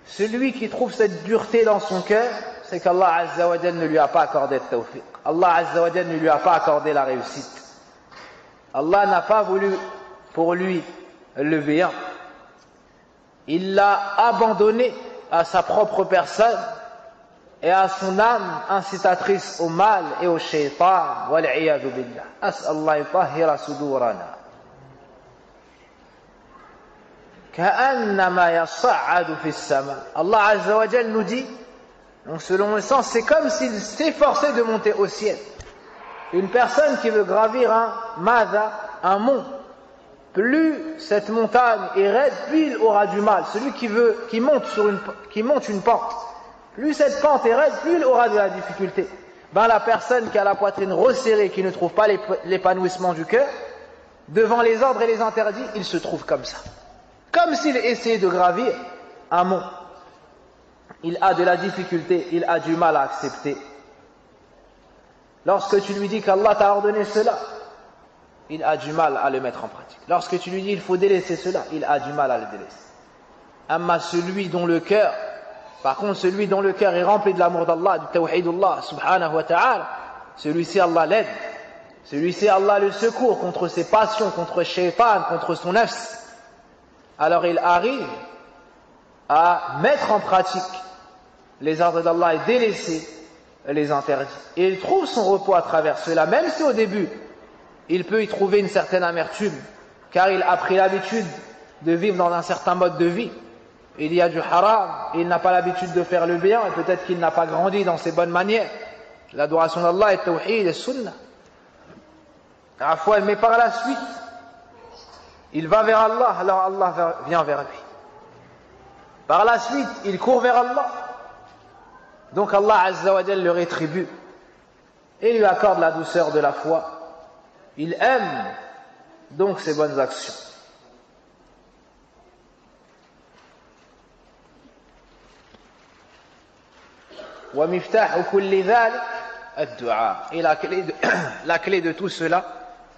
Celui qui trouve cette dureté dans son cœur, c'est qu'Allah Azza wa Jal ne lui a pas accordé le tawfiq. Allah Azza wa Jal ne lui a pas accordé la réussite. Allah n'a pas voulu pour lui le bien. Il l'a abandonné à sa propre personne et à son âme incitatrice au mal et au shaitan. Wal'iyadu billah. As'Allah yutahhira sudurana. Ka'annama yas'adu fi as-sama. Allah Azza wa Jal nous dit, donc selon le sens, c'est comme s'il s'efforçait de monter au ciel. Une personne qui veut gravir un mont, plus cette montagne est raide, plus il aura du mal. Celui qui monte une pente, plus cette pente est raide, plus il aura de la difficulté. La personne qui a la poitrine resserrée, qui ne trouve pas l'épanouissement du cœur, devant les ordres et les interdits, il se trouve comme ça. Comme s'il essayait de gravir un mont. Il a de la difficulté, il a du mal à accepter. Lorsque tu lui dis qu'Allah t'a ordonné cela, il a du mal à le mettre en pratique. Lorsque tu lui dis qu'il faut délaisser cela, il a du mal à le délaisser. Amma celui dont le cœur, par contre celui dont le cœur est rempli de l'amour d'Allah, du tawhidullah subhanahu wa ta'ala, celui-ci Allah l'aide, celui-ci Allah le secourt contre ses passions, contre shaitan, contre son nafs. Alors il arrive à mettre en pratique les ordres d'Allah et délaisser les interdits. Et il trouve son repos à travers cela, même si au début, il peut y trouver une certaine amertume, car il a pris l'habitude de vivre dans un certain mode de vie. Il y a du haram, et il n'a pas l'habitude de faire le bien, et peut-être qu'il n'a pas grandi dans ses bonnes manières. L'adoration d'Allah est tawhid et sunnah. Mais par la suite, il va vers Allah, alors Allah vient vers lui. Par la suite, il court vers Allah. Donc Allah Azza wa Jal le rétribue et lui accorde la douceur de la foi. Il aime donc ses bonnes actions. وَمِفْتَاحُ كُلِّ ذَلِكَ الدُّعَاء. Et la clé de tout cela,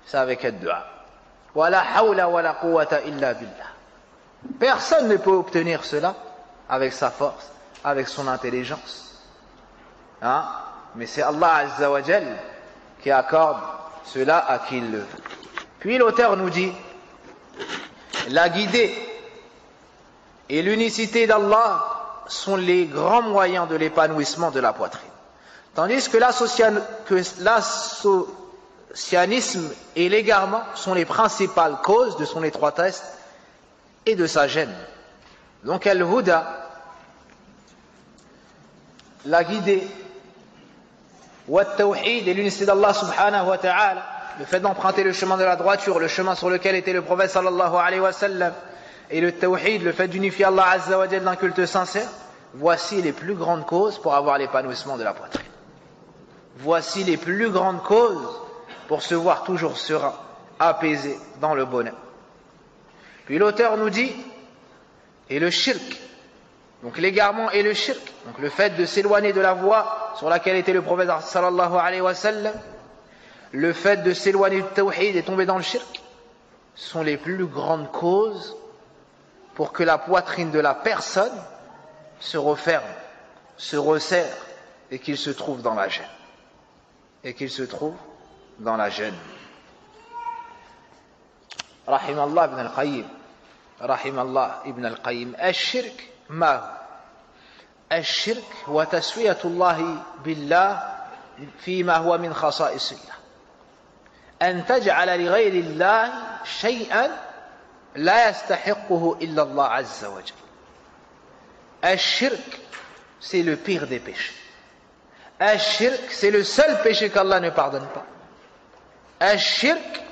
c'est avec le dua. وَلَا حَوْلَ وَلَا قُوَّةَ إِلَّا بِاللَّهِ. Personne ne peut obtenir cela avec sa force, avec son intelligence. Mais c'est Allah Azza wa Jal qui accorde cela à qui il le veut. Puis l'auteur nous dit, la guidée et l'unicité d'Allah sont les grands moyens de l'épanouissement de la poitrine. Tandis que l'associanisme et l'égarement sont les principales causes de son étroitesse et de sa gêne. Donc al-huda, la guidée, wa tawhid et l'unicité d'Allah subhanahu wa ta'ala, le fait d'emprunter le chemin de la droiture, le chemin sur lequel était le prophète sallallahu alayhi wa sallam, et le tawhid, le fait d'unifier Allah azza wa jalla d'un culte sincère, voici les plus grandes causes pour avoir l'épanouissement de la poitrine. Voici les plus grandes causes pour se voir toujours serein, apaisé dans le bonheur. Puis l'auteur nous dit, et le shirk, donc l'égarement et le shirk, donc le fait de s'éloigner de la voie sur laquelle était le prophète sallallahu alayhi wa sallam, le fait de s'éloigner du tawhid et tomber dans le shirk, sont les plus grandes causes pour que la poitrine de la personne se referme, se resserre et qu'il se trouve dans la gêne. Et qu'il se trouve dans la gêne. Rahimallah ibn al-Qayyim. Rahimallah ibn al-Qayyim. Al-shirk ما هو؟ الشرك هو تسوية الله بالله فيما هو من خصائص الله. أن تجعل لغير الله شيئا لا يستحقه إلا الله عز وجل. الشرك, c'est le pire des péchés. Al-shirk, c'est le seul péché qu'Allah ne pardonne pas. Al-shirk,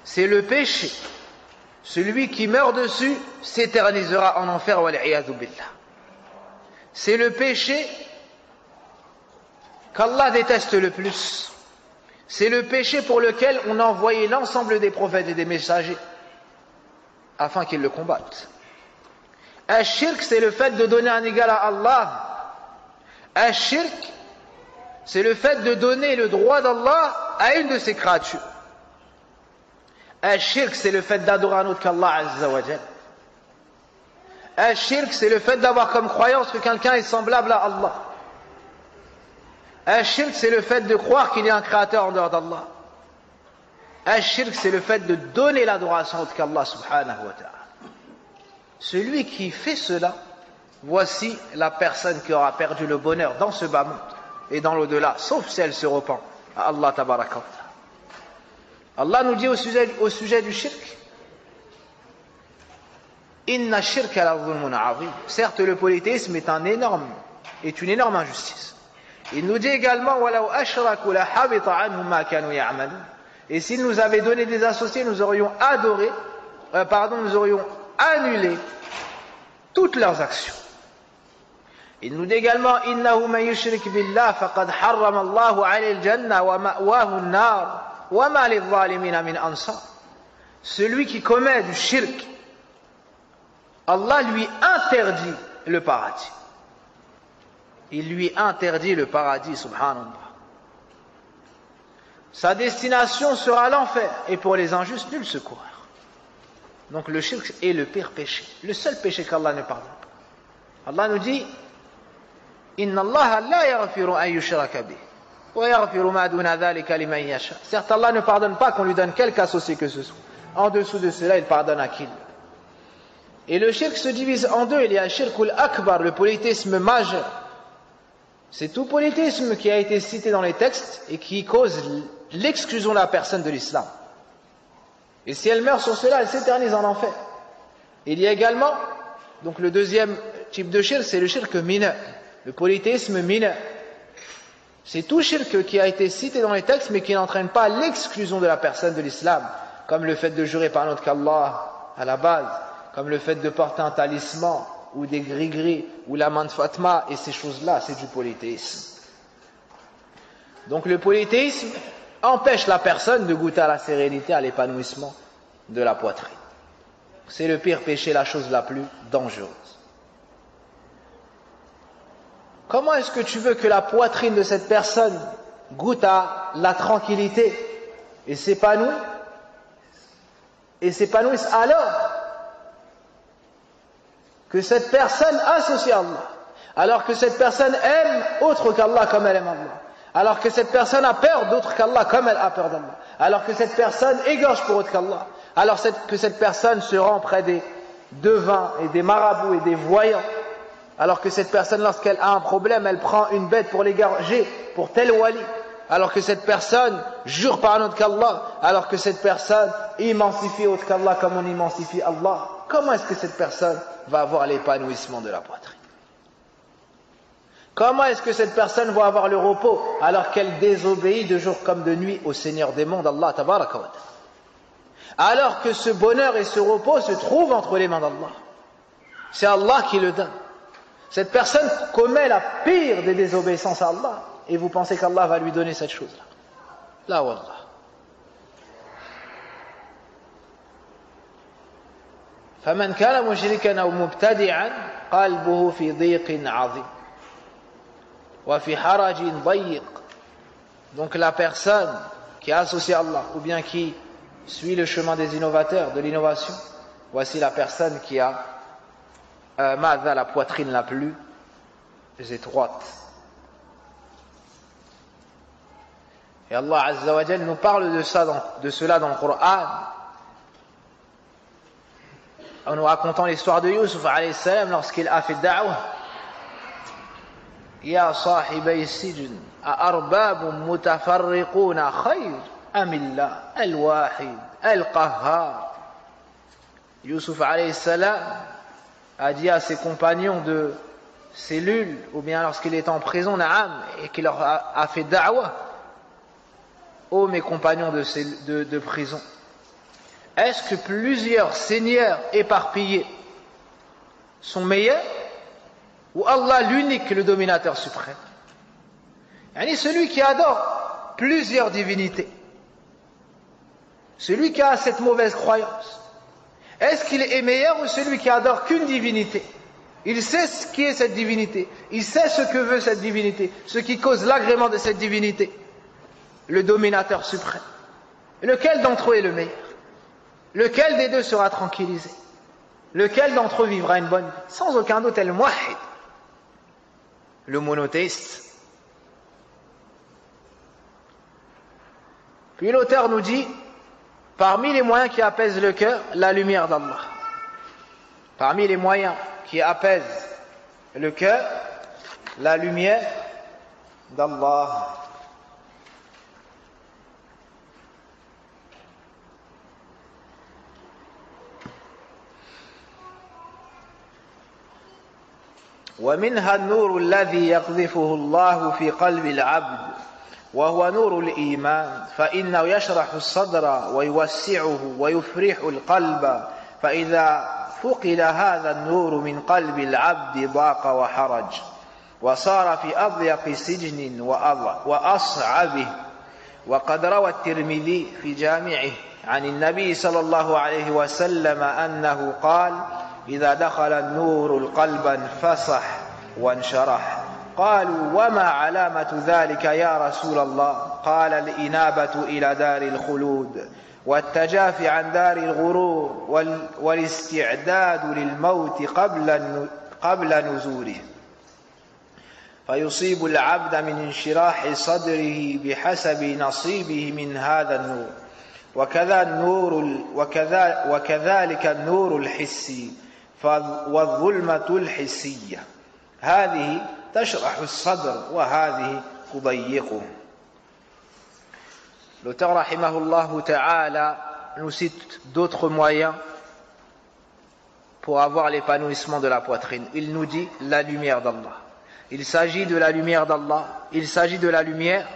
c'est le péché. Celui qui meurt dessus s'éternisera en enfer, wal-'iyadhu billah. C'est le péché qu'Allah déteste le plus. C'est le péché pour lequel on a envoyé l'ensemble des prophètes et des messagers afin qu'ils le combattent. Al-shirk, c'est le fait de donner un égal à Allah. Al-shirk, c'est le fait de donner le droit d'Allah à une de ses créatures. Al-shirk, c'est le fait d'adorer un autre qu'Allah Azza wa Jal. Al-shirk, c'est le fait d'avoir comme croyance que quelqu'un est semblable à Allah. Al-shirk, c'est le fait de croire qu'il y a un créateur en dehors d'Allah. Al-shirk, c'est le fait de donner l'adoration autre qu'Allah subhanahu wa ta'ala. Celui qui fait cela, voici la personne qui aura perdu le bonheur dans ce bas monde et dans l'au-delà, sauf si elle se repent à Allah tabaraka wa ta'ala. Allah nous dit au sujet du shirk, Inna shirka la dhulmun azim. Certes, le polythéisme est une énorme injustice. Il nous dit également Walau ashraku la habita anhum ma kanu ya'malun. Et s'ils nous avaient donné des associés, nous aurions annulé toutes leurs actions. Il nous dit également Innahu man yushrik billah faqad harrama Allahu 'alayhi al-janna wa ma'wahu an-nar wa ma lidh-dhalimina min ansar. Celui qui commet du shirk, Allah lui interdit le paradis. Il lui interdit le paradis, subhanallah. Sa destination sera l'enfer, et pour les injustes, nul secours. Donc le shirk est le pire péché, le seul péché qu'Allah ne pardonne pas. Allah nous dit Inna Allah la yaghfiru an yushraka bih wa yaghfiru ma duna dhalika liman yasha. Certes, Allah ne pardonne pas qu'on lui donne quelque associé que ce soit. En dessous de cela, il pardonne à qui? Et le shirk se divise en deux. Il y a le shirkul akbar, le polythéisme majeur. C'est tout polythéisme qui a été cité dans les textes et qui cause l'exclusion de la personne de l'islam. Et si elle meurt sur cela, elle s'éternise en enfer. Il y a également, donc le deuxième type de shirk, c'est le shirk mineur, le polythéisme mineur. C'est tout shirk qui a été cité dans les textes mais qui n'entraîne pas l'exclusion de la personne de l'islam, comme le fait de jurer par un autre qu'Allah à la base, comme le fait de porter un talisman ou des gris-gris ou la main de Fatma, et ces choses-là, c'est du polythéisme. Donc le polythéisme empêche la personne de goûter à la sérénité, à l'épanouissement de la poitrine. C'est le pire péché, la chose la plus dangereuse. Comment est-ce que tu veux que la poitrine de cette personne goûte à la tranquillité et s'épanouisse alors que cette personne associe à Allah, alors que cette personne aime autre qu'Allah comme elle aime Allah, alors que cette personne a peur d'autre qu'Allah comme elle a peur d'Allah, alors que cette personne égorge pour autre qu'Allah, alors que cette personne se rend près des devins et des marabouts et des voyants, alors que cette personne, lorsqu'elle a un problème, elle prend une bête pour l'égorger pour tel wali, alors que cette personne jure par un autre qu'Allah, alors que cette personne immensifie autre qu'Allah comme on immensifie Allah. Comment est-ce que cette personne va avoir l'épanouissement de la poitrine? Comment est-ce que cette personne va avoir le repos alors qu'elle désobéit de jour comme de nuit au Seigneur des mondes, Allah tabaraka wa ta'ala? Alors que ce bonheur et ce repos se trouvent entre les mains d'Allah. C'est Allah qui le donne. Cette personne commet la pire des désobéissances à Allah et vous pensez qu'Allah va lui donner cette chose-là? La wallah. فمن كان مشركا أو مبتدعا قلبه في ضيق عظيم وفي حرج ضيق. Donc la personne qui associe Allah ou bien qui suit le chemin des innovateurs, de l'innovation, voici la personne qui a la poitrine la plus étroite. Et Allah Azza wa Jal nous parle de cela dans le Coran, en nous racontant l'histoire de Yusuf alayhi salam lorsqu'il a fait da'wah. Ya sahibay sijn a'arbab mutafarriquna khayr am illah al-wahid al-qahhar. Yusuf alayhi salam a dit à ses compagnons de cellule, ou bien lorsqu'il est en prison, na'am, et qu'il leur a fait da'wah: ô mes compagnons de prison, est-ce que plusieurs seigneurs éparpillés sont meilleurs, ou Allah l'unique, le dominateur suprême? Yani celui qui adore plusieurs divinités, celui qui a cette mauvaise croyance, est-ce qu'il est meilleur ou celui qui adore qu'une divinité? Il sait ce qui est cette divinité, il sait ce que veut cette divinité, ce qui cause l'agrément de cette divinité, le dominateur suprême. Lequel d'entre eux est le meilleur? Lequel des deux sera tranquillisé? Lequel d'entre eux vivra une bonne vie? Sans aucun doute, le muwahhid, le monothéiste. Puis l'auteur nous dit, parmi les moyens qui apaisent le cœur, la lumière d'Allah. Parmi les moyens qui apaisent le cœur, la lumière d'Allah. ومنها النور الذي يقذفه الله في قلب العبد وهو نور الإيمان فإنه يشرح الصدر ويوسعه ويفرح القلب فإذا فقد هذا النور من قلب العبد ضاق وحرج وصار في أضيق سجن وأصعبه. وقد روى الترمذي في جامعه عن النبي صلى الله عليه وسلم أنه قال إذا دخل النور القلب انفسح وانشرح. قالوا وما علامة ذلك يا رسول الله؟ قال الإنابة إلى دار الخلود والتجافي عن دار الغرور والاستعداد للموت قبل نزوله فيصيب العبد من انشراح صدره بحسب نصيبه من هذا النور وكذلك النور الحسي والظلمة الحسية هذه تشرح الصدر وهذه تضيقه. L'auteur rahimahullah ta'ala nous cite d'autres moyens pour avoir l'épanouissement de la poitrine. Il nous dit la lumière d'Allah. Il s'agit de la lumière d'Allah. Il s'agit de la lumière.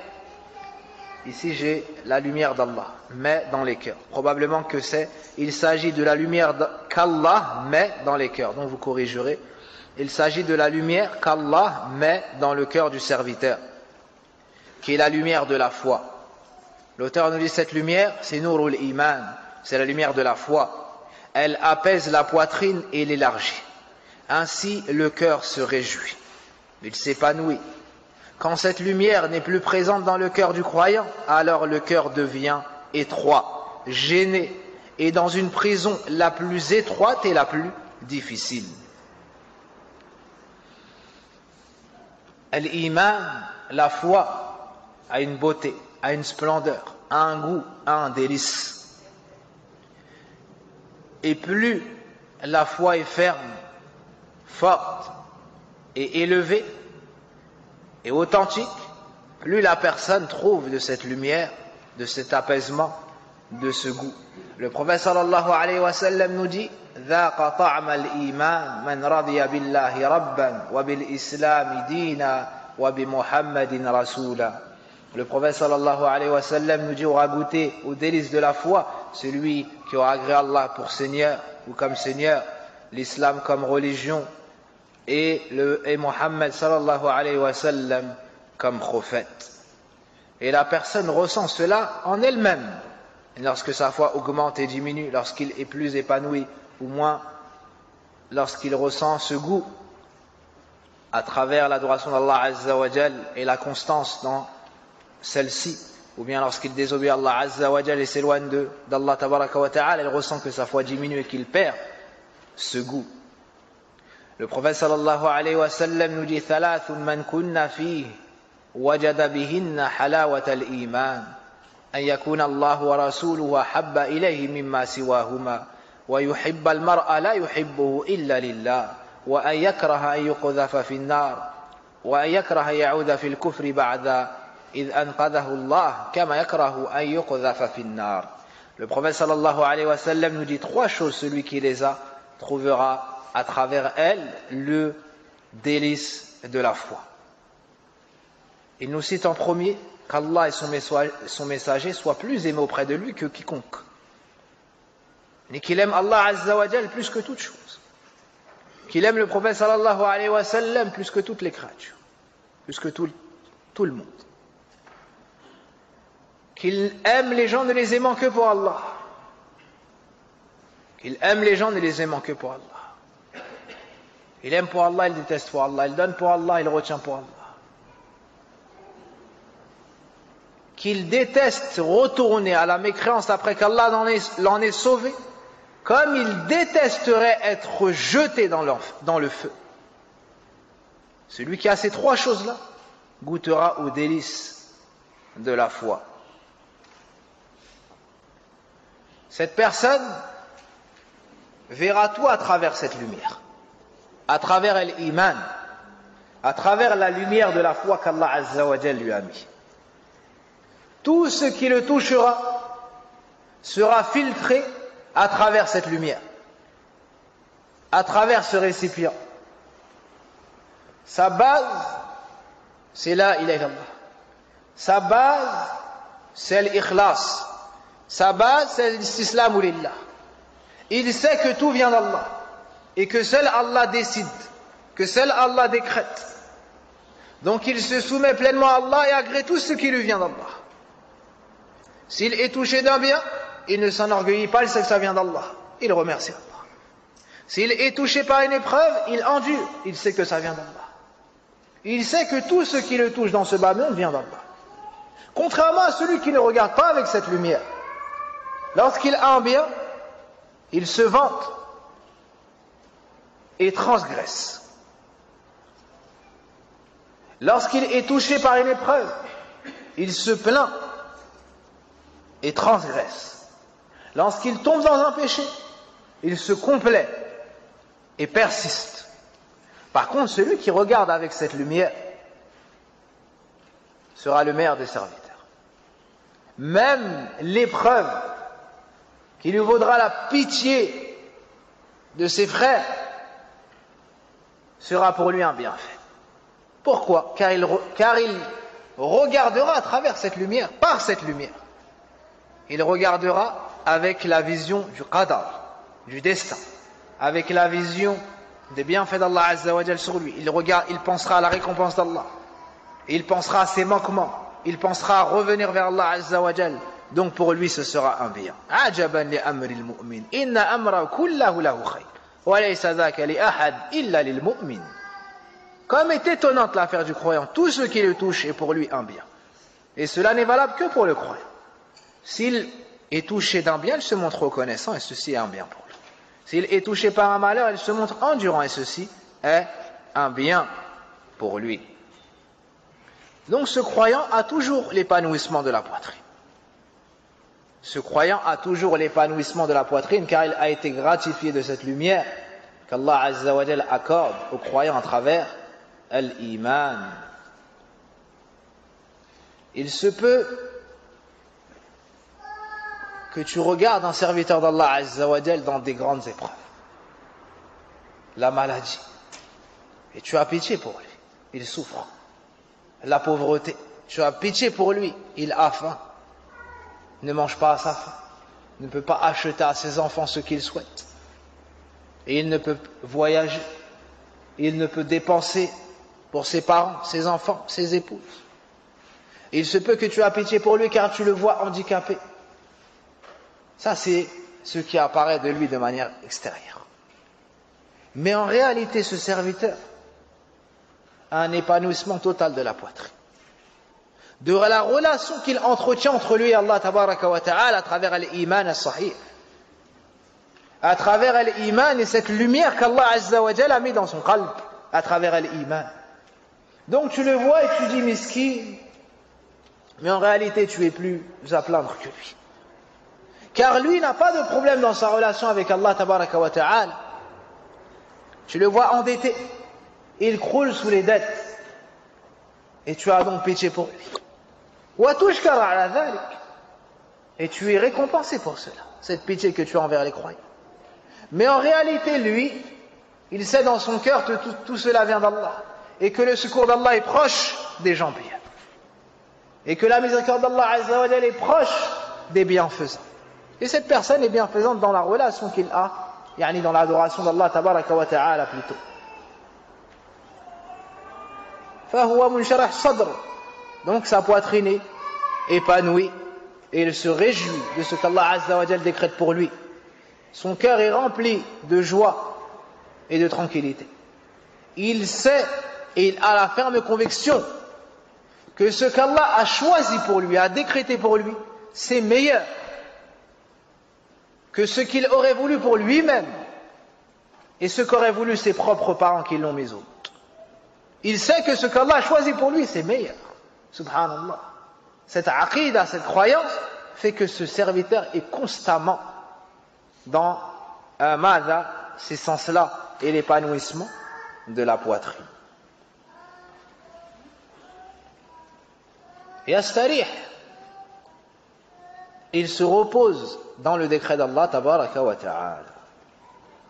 Ici j'ai la lumière d'Allah, mais dans les cœurs. Probablement que il s'agit de la lumière qu'Allah met dans les cœurs. Donc vous corrigerez. Il s'agit de la lumière qu'Allah met dans le cœur du serviteur, qui est la lumière de la foi. L'auteur nous dit cette lumière, c'est Nurul Iman, c'est la lumière de la foi. Elle apaise la poitrine et l'élargit. Ainsi, le cœur se réjouit, il s'épanouit. Quand cette lumière n'est plus présente dans le cœur du croyant, alors le cœur devient étroit, gêné, et dans une prison la plus étroite et la plus difficile. L'iman, la foi, a une beauté, a une splendeur, a un goût, a un délice. Et plus la foi est ferme, forte et élevée et authentique, plus la personne trouve de cette lumière, de cet apaisement, de ce goût. Le prophète sallallahu alayhi wa sallam nous dit ذاق طعم الإيمان من رضي بالله ربا وبالإسلام دينا وبمحمد رسولا. Le prophète sallallahu alayhi wa sallam nous dit aura goûté aux délices de la foi celui qui aura agréé Allah pour Seigneur ou comme Seigneur, l'islam comme religion et Mohammed sallallahu alayhi wa sallam comme prophète. Et la personne ressent cela en elle-même. Lorsque sa foi augmente et diminue, lorsqu'il est plus épanoui ou moins, lorsqu'il ressent ce goût à travers l'adoration d'Allah Azza wa Jal et la constance dans celle-ci, ou bien lorsqu'il désobéit à Allah Azza wa Jal et s'éloigne d'Allah Tabaraka wa Ta'ala, il ressent que sa foi diminue et qu'il perd ce goût. Le prophète sallallahu alayhi wa sallam nous dit ثلاث من كن فيه وجد بهن حلاوة الإيمان أن يكون الله ورسوله أحب إليه مما سواهما ويحب المرء لا يحبه إلا لله وأن يكره أن يقذف في النار وأن يكره يعود في الكفر بعد إذ أنقذه الله كما يكره أن يقذف في النار. Le prophète sallallahu alayhi wa sallam nous dit trois choses, celui qui les a trouvera à travers elles le délice de la foi. Il nous cite en premier qu'Allah et son messager soient plus aimés auprès de lui que quiconque. Et qu'il aime Allah Azza wa Jal plus que toute chose. Qu'il aime le prophète sallallahu alayhi wa sallam plus que toutes les créatures. Plus que tout le monde. Qu'il aime les gens ne les aimant que pour Allah. Qu'il aime les gens ne les aimant que pour Allah. Il aime pour Allah, il déteste pour Allah. Il donne pour Allah, il retient pour Allah. Qu'il déteste retourner à la mécréance après qu'Allah l'en ait sauvé, comme il détesterait être jeté dans le feu. Celui qui a ces trois choses-là goûtera aux délices de la foi. Cette personne verra tout à travers cette lumière, à travers l'iman, à travers la lumière de la foi qu'Allah Azza wa Jal lui a mis. Tout ce qui le touchera sera filtré à travers cette lumière, à travers ce récipient. Sa base, c'est la ilaha illallah. Sa base, c'est l'ikhlas. Sa base, c'est l'istislamu lillah. Il sait que tout vient d'Allah et que seul Allah décide, que seul Allah décrète. Donc il se soumet pleinement à Allah et agrée tout ce qui lui vient d'Allah. S'il est touché d'un bien, il ne s'enorgueillit pas, il sait que ça vient d'Allah. Il remercie Allah. S'il est touché par une épreuve, il endure, il sait que ça vient d'Allah. Il sait que tout ce qui le touche dans ce bas monde vient d'Allah. Contrairement à celui qui ne regarde pas avec cette lumière. Lorsqu'il a un bien, il se vante et transgresse. Lorsqu'il est touché par une épreuve, il se plaint et transgresse. Lorsqu'il tombe dans un péché, il se complaît et persiste. Par contre, celui qui regarde avec cette lumière sera le meilleur des serviteurs. Même l'épreuve qui lui vaudra la pitié de ses frères sera pour lui un bienfait. Pourquoi ? Car il regardera à travers cette lumière, par cette lumière. Il regardera avec la vision du qadar, du destin, avec la vision des bienfaits d'Allah Azza wa Jal sur lui. Il pensera à la récompense d'Allah. Il pensera à ses manquements. Il pensera à revenir vers Allah Azza wa Jal. Donc pour lui ce sera un bien. Ajaban li amri al-mu'min. Inna amra kullahu lahu khayr. Wa laysa dhaka li ahad illa lil mu'min. Comme est étonnante l'affaire du croyant, tout ce qui le touche est pour lui un bien. Et cela n'est valable que pour le croyant. S'il est touché d'un bien, il se montre reconnaissant et ceci est un bien pour lui. S'il est touché par un malheur, il se montre endurant et ceci est un bien pour lui. Donc ce croyant a toujours l'épanouissement de la poitrine. Ce croyant a toujours l'épanouissement de la poitrine car il a été gratifié de cette lumière qu'Allah Azza wa Jal accorde aux croyants à travers l'iman. Il se peut que tu regardes un serviteur d'Allah Azza wa Jal dans des grandes épreuves, la maladie, et tu as pitié pour lui, il souffre, la pauvreté, tu as pitié pour lui, il a faim, ne mange pas à sa faim, ne peut pas acheter à ses enfants ce qu'il souhaite, et il ne peut voyager, il ne peut dépenser pour ses parents, ses enfants, ses épouses. Et il se peut que tu as pitié pour lui car tu le vois handicapé. Ça, c'est ce qui apparaît de lui de manière extérieure. Mais en réalité, ce serviteur a un épanouissement total de la poitrine. De la relation qu'il entretient entre lui et Allah tabaraka wa ta'ala à travers l'iman as-sahih. À travers l'iman et cette lumière qu'Allah Azza wa Jal a mis dans son qalb, à travers l'iman. Donc tu le vois et tu dis miskin, mais en réalité tu es plus à plaindre que lui. Car lui n'a pas de problème dans sa relation avec Allah tabaraka wa ta'ala. Tu le vois endetté, il croule sous les dettes. Et tu as donc pitié pour lui. Et tu es récompensé pour cela, cette pitié que tu as envers les croyants. Mais en réalité, lui, il sait dans son cœur que tout cela vient d'Allah. Et que le secours d'Allah est proche des gens pieux. Et que la miséricorde d'Allah Azza wa Jal est proche des bienfaisants. Et cette personne est bienfaisante dans la relation qu'il a, yani dans l'adoration d'Allah tabaraka wa ta'ala plutôt. فَهُوَ مُنْشَرَحْ صَدْرٌ. Donc sa poitrine est épanouie et il se réjouit de ce qu'Allah Azza wa Jal décrète pour lui. Son cœur est rempli de joie et de tranquillité. Il sait et il a la ferme conviction que ce qu'Allah a choisi pour lui, a décrété pour lui, c'est meilleur
que ce qu'il aurait voulu pour lui-même et ce qu'auraient voulu ses propres parents qui l'ont mis au monde. Il sait que ce qu'Allah a choisi pour lui, c'est meilleur. Subhanallah. Cette aqidah, cette croyance, fait que ce serviteur est constamment dans ces sens-là et l'épanouissement de la poitrine. Yastarih, il se repose dans le décret d'Allah tabaraka wa ta'ala,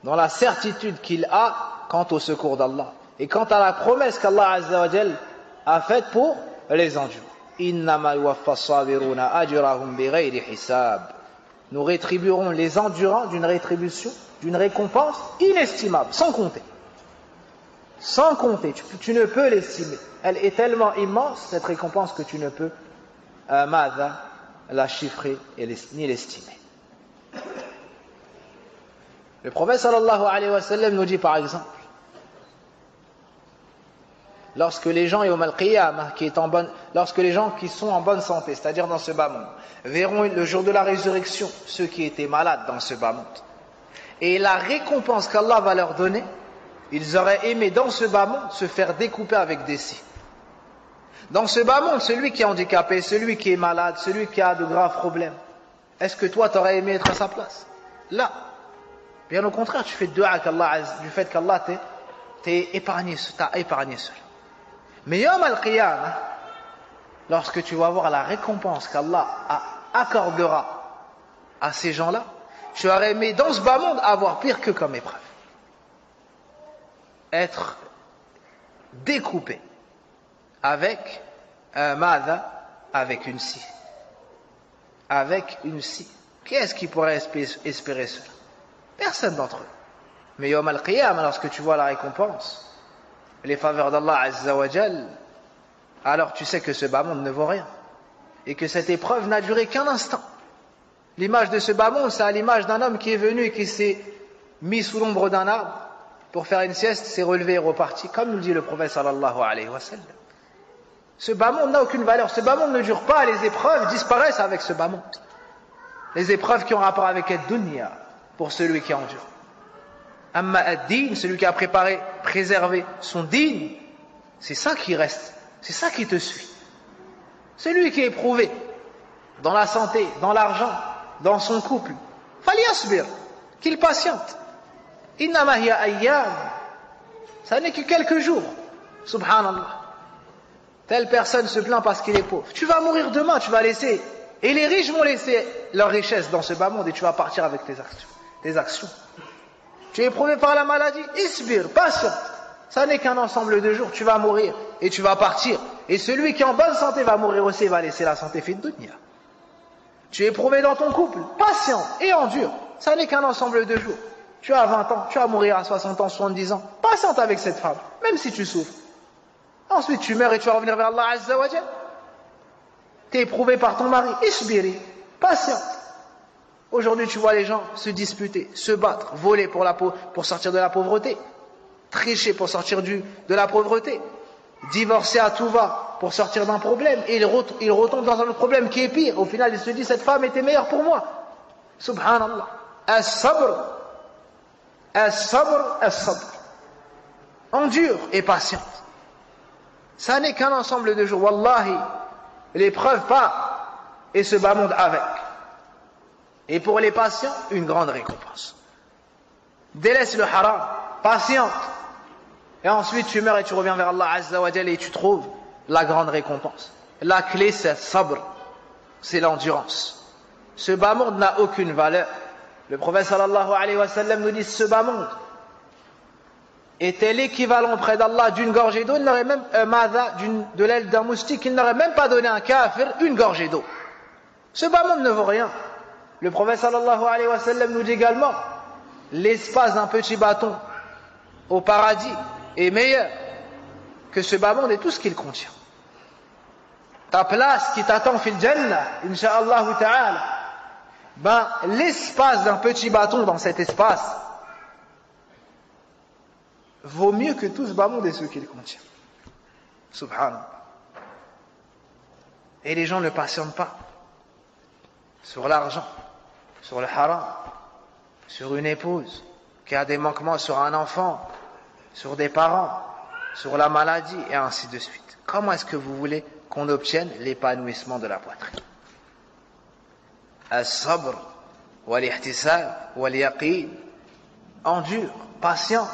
dans la certitude qu'il a quant au secours d'Allah et quant à la promesse qu'Allah azza wa jal a faite pour les endurants. Innama yuwaffa as-sabiruna ajrahum bighayri hisab. Nous rétribuerons les endurants d'une rétribution, d'une récompense inestimable, sans compter. Sans compter, tu ne peux l'estimer. Elle est tellement immense, cette récompense, que tu ne peux la chiffrer ni l'estimer. Le prophète sallallahu alayhi wa sallam nous dit par exemple, lorsque les gens yawm al-qiyamah, lorsque les gens qui sont en bonne santé, c'est-à-dire dans ce bas monde, verront le jour de la résurrection ceux qui étaient malades dans ce bas monde, et la récompense qu'Allah va leur donner, ils auraient aimé dans ce bas monde se faire découper avec des scies. Dans ce bas monde, celui qui est handicapé, celui qui est malade, celui qui a de graves problèmes, est-ce que toi t'aurais aimé être à sa place? Là. Bien au contraire, tu fais dua du fait qu'Allah t'a épargné cela. Mais yawm al-qiyamah, lorsque tu vas voir la récompense qu'Allah accordera à ces gens-là, tu aurais aimé dans ce bas monde avoir pire que comme épreuve. Être découpé avec avec une scie. Avec une scie. Qui est-ce qui pourrait espérer cela? Personne d'entre eux. Mais yawm al-qiyamah, lorsque tu vois la récompense, les faveurs d'Allah azza wa jal, alors tu sais que ce bas monde ne vaut rien et que cette épreuve n'a duré qu'un instant. L'image de ce bas monde, c'est à l'image d'un homme qui est venu et qui s'est mis sous l'ombre d'un arbre pour faire une sieste, s'est relevé et reparti, comme nous dit le prophète sallallahu alayhi wa sallam. Ce bas monde n'a aucune valeur, ce bas monde ne dure pas, les épreuves disparaissent avec ce bas monde. Les épreuves qui ont rapport avec ad-dunya, pour celui qui endure. Amma ad-din, celui qui a préservé son din, c'est ça qui reste, c'est ça qui te suit. Celui qui est éprouvé dans la santé, dans l'argent, dans son couple, falyasbir, qu'il patiente. Innama hiya ayyam, ça n'est que quelques jours. Subhanallah. Telle personne se plaint parce qu'il est pauvre. Tu vas mourir demain, tu vas laisser. Et les riches vont laisser leur richesse dans ce bas monde et tu vas partir avec tes actions. Tu es éprouvé par la maladie, isbir, patiente. Ça n'est qu'un ensemble de jours, tu vas mourir et tu vas partir. Et celui qui est en bonne santé va mourir aussi et va laisser la santé fid dunya. Tu es éprouvé dans ton couple, patiente et endure. Ça n'est qu'un ensemble de jours. Tu as 20 ans, tu vas mourir à 60 ans, 70 ans. Patiente avec cette femme, même si tu souffres. Ensuite tu meurs et tu vas revenir vers Allah azza wa jal. Tu es éprouvé par ton mari, isbiri, patiente. Aujourd'hui tu vois les gens se disputer, se battre, voler pour sortir de la pauvreté, tricher pour sortir de la pauvreté, divorcer à tout va pour sortir d'un problème, et il retombe dans un autre problème qui est pire. Au final il se dit cette femme était meilleure pour moi. Subhanallah. As-sabr, as-sabr, as-sabr. Endure et patiente. Ça n'est qu'un ensemble de jours. Wallahi, l'épreuve part et ce bas monde avec. Et pour les patients, une grande récompense. Délaisse le haram, patiente. Et ensuite tu meurs et tu reviens vers Allah azza wa jalla et tu trouves la grande récompense. La clé c'est sabr, c'est l'endurance. Ce bas monde n'a aucune valeur. Le prophète sallallahu alayhi wa sallam nous dit ce bas monde était l'équivalent près d'Allah d'une gorgée d'eau, il n'aurait même de l'aile d'un moustique, il n'aurait même pas donné à un kafir une gorgée d'eau. Ce bas monde ne vaut rien. Le prophète sallallahu alayhi wa sallam nous dit également l'espace d'un petit bâton au paradis est meilleur que ce bas monde et tout ce qu'il contient. Ta place qui t'attend fil jannah, insha'Allah ta'ala, l'espace d'un petit bâton dans cet espace vaut mieux que tout ce bas monde et ce qu'il contient. Subhanallah. Et les gens ne patientent pas sur l'argent, sur le haram, sur une épouse, qui a des manquements sur un enfant, sur des parents, sur la maladie, et ainsi de suite. Comment est-ce que vous voulez qu'on obtienne l'épanouissement de la poitrine? As-sabr, wal-ihtisab, wal-yaqin, endure, patiente,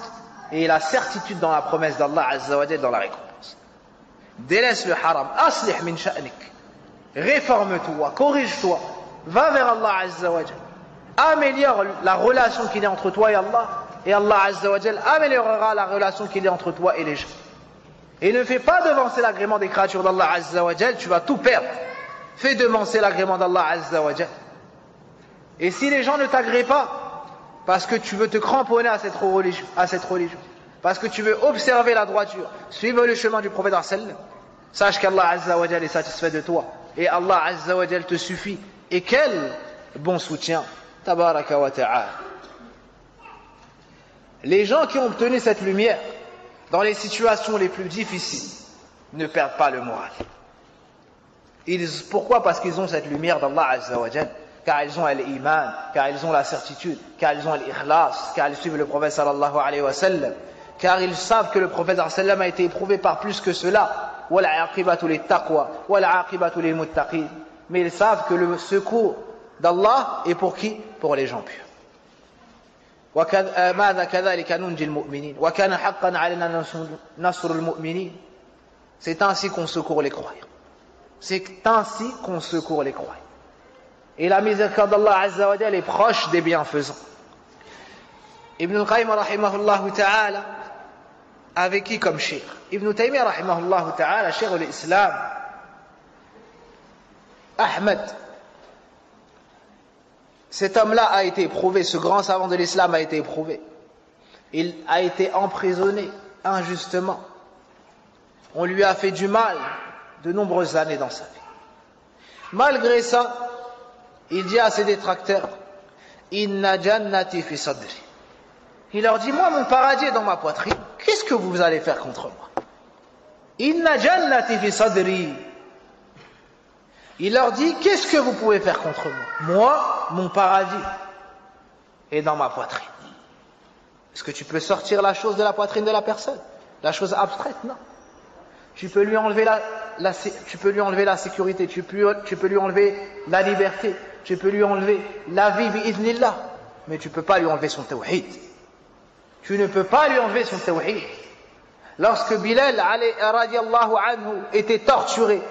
et la certitude dans la promesse d'Allah Azza wa Jal dans la récompense. Délaisse le haram, aslih min sha'nik, réforme-toi, corrige-toi, va vers Allah Azza wa Jal, améliore la relation qu'il y a entre toi et Allah Azza wa Jal améliorera la relation qu'il y a entre toi et les gens. Et ne fais pas devancer l'agrément des créatures d'Allah Azza wa Jal, tu vas tout perdre. Fais devancer l'agrément d'Allah Azza wa Jal. Et si les gens ne t'agréent pas, parce que tu veux te cramponner à cette religion, parce que tu veux observer la droiture, suivre le chemin du prophète sallam, sache qu'Allah Azza wa Jal est satisfait de toi, et Allah Azza wa Jal te suffit. Et quel bon soutien, tabaraka wa ta'ala. Les gens qui ont obtenu cette lumière dans les situations les plus difficiles ne perdent pas le moral. Pourquoi? Parce qu'ils ont cette lumière d'Allah Azza wa Jal, car ils ont l'iman, car ils ont la certitude, car ils ont l'ikhlas, car ils suivent le prophète sallallahu alayhi wa sallam, car ils savent que le prophète sallallahu alayhi wa sallam a été éprouvé par plus que cela. Wal aqibatu lit taqwa, wal aqibatu lil muttaqin. Mais ils savent que le secours d'Allah est pour qui? Pour les gens purs. C'est ainsi qu'on secourt les croyants. C'est ainsi qu'on secourt les croyants. Et la miséricorde d'Allah Azza wa Jal est proche des bienfaisants. Ibn al-Qayyim rahimahullah ta'ala avec qui comme cheikh? Ibn Taymiyyah rahimahullah ta'ala, cheikh de l'Islam, Ahmed. Cet homme-là a été éprouvé, ce grand savant de l'islam a été éprouvé. Il a été emprisonné injustement. On lui a fait du mal de nombreuses années dans sa vie. Malgré ça, il dit à ses détracteurs, Inna jannati fi sadri. Il leur dit, moi mon paradis est dans ma poitrine, qu'est-ce que vous allez faire contre moi? Inna jannati fi sadri. Il leur dit, qu'est-ce que vous pouvez faire contre moi? Moi, mon paradis est dans ma poitrine. Est-ce que tu peux sortir la chose de la poitrine de la personne? La chose abstraite? Non. Tu peux lui enlever tu peux lui enlever la sécurité, tu peux lui enlever la liberté, tu peux lui enlever la vie bi'idhnillah, mais tu ne peux pas lui enlever son tawhid. Tu ne peux pas lui enlever son tawhid. Lorsque Bilal radiallahu anhu était torturé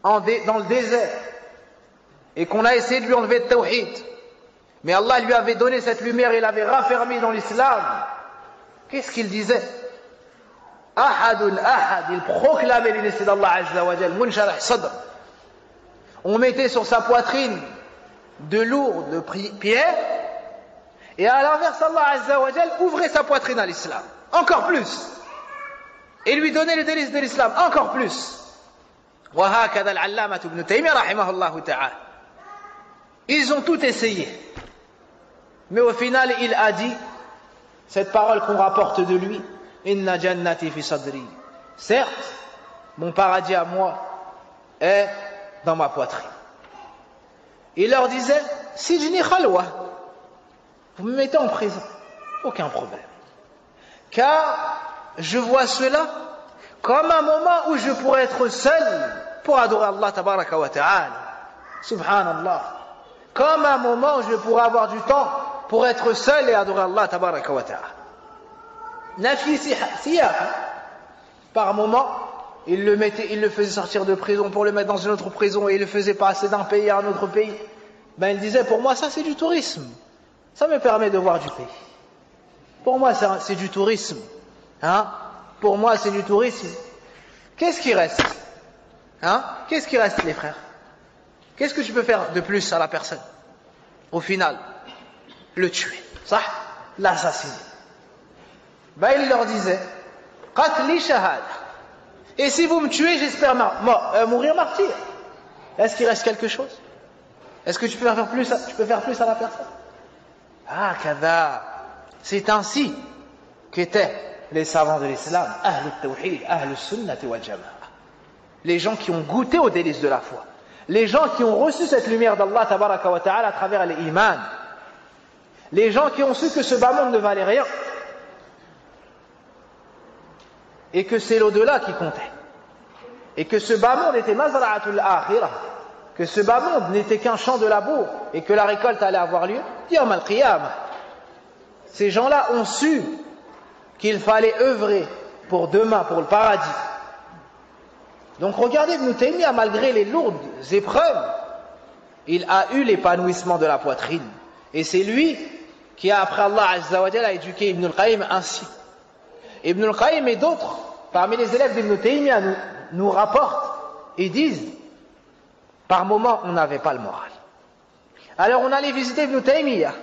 dans le désert et qu'on a essayé de lui enlever le tawhid, mais Allah lui avait donné cette lumière, il l'avait raffermi dans l'islam, qu'est-ce qu'il disait? Ahadun ahad, il proclamait l'unité d'Allah Azza wa Jal, munsharah sadr. On mettait sur sa poitrine de lourdes pierres, et à l'inverse, Allah Azza wa Jal ouvrait sa poitrine à l'islam, encore plus, et lui donnait les délices de l'islam, encore plus. وهكذا العلامة ابن تيمية رحمه الله تعالى. Ils ont tout essayé, mais au final il a dit cette parole qu'on rapporte de lui, Inna jannati fi sadri. Certes, mon paradis à moi est dans ma poitrine. Il leur disait, Sijni khalwa, vous me mettez en prison, aucun problème. Car je vois cela comme un moment où je pourrais être seul pour adorer Allah tabaraka wa ta'ala. Subhanallah. Comme un moment où je pourrais avoir du temps pour être seul et adorer Allah tabaraka wa ta'ala. Nafi siyaha. Par moment, il le faisait sortir de prison pour le mettre dans une autre prison et il le faisait passer d'un pays à un autre pays. Ben il disait, pour moi ça c'est du tourisme. Ça me permet de voir du pays. Pour moi c'est du tourisme. Hein? Pour moi c'est du tourisme. Qu'est-ce qui reste? Hein? Qu'est-ce qui reste les frères? Qu'est-ce que tu peux faire de plus à la personne? Au final, le tuer. Ça, l'assassiner. Ben il leur disait, Qatli shahada. Et si vous me tuez, j'espère mourir martyr. Est-ce qu'il reste quelque chose? Est-ce que tu peux faire plus à la personne? Ah, kada. C'est ainsi qu'étaient les savants de l'islam, Ahl al-Tawhid, Ahl al-Sunnati wal Jama'a. Les gens qui ont goûté aux délices de la foi. Les gens qui ont reçu cette lumière d'Allah tabaraka wa ta'ala à travers l'iman. Les gens qui ont su que ce bas monde ne valait rien et que c'est l'au-delà qui comptait et que ce bas monde était mazra'atul akhirah, que ce bas monde n'était qu'un champ de labour et que la récolte allait avoir lieu yawm al-qiyamah. Ces gens-là ont su qu'il fallait œuvrer pour demain, pour le paradis. Donc regardez Ibn Taymiyyah, malgré les lourdes épreuves, il a eu l'épanouissement de la poitrine. Et c'est lui qui a, après Allah Azza wa Jalla, a éduqué Ibn al-Qayyim ainsi. Ibn al-Qayyim et d'autres, parmi les élèves d'Ibn Taymiyyah, nous rapportent et disent, par moments, on n'avait pas le moral. Alors on allait visiter Ibn Taymiyyah.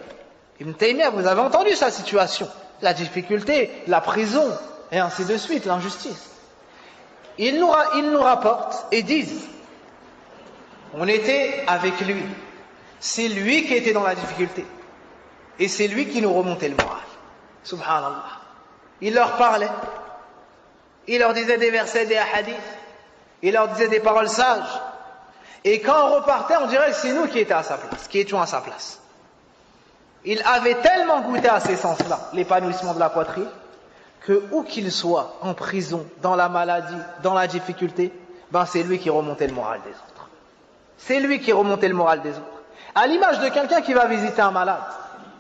Ibn Taymiyyah, vous avez entendu sa situation, la difficulté, la prison, et ainsi de suite, l'injustice. Ils nous rapportent et disent, on était avec lui, c'est lui qui était dans la difficulté, et c'est lui qui nous remontait le moral. Subhanallah. Il leur parlait, il leur disait des versets, des hadiths, il leur disait des paroles sages, et quand on repartait, on dirait que c'est nous qui étions à sa place, qui étions à sa place. Il avait tellement goûté à ces sens-là, l'épanouissement de la poitrine, que où qu'il soit, en prison, dans la maladie, dans la difficulté, ben c'est lui qui remontait le moral des autres. C'est lui qui remontait le moral des autres. À l'image de quelqu'un qui va visiter un malade,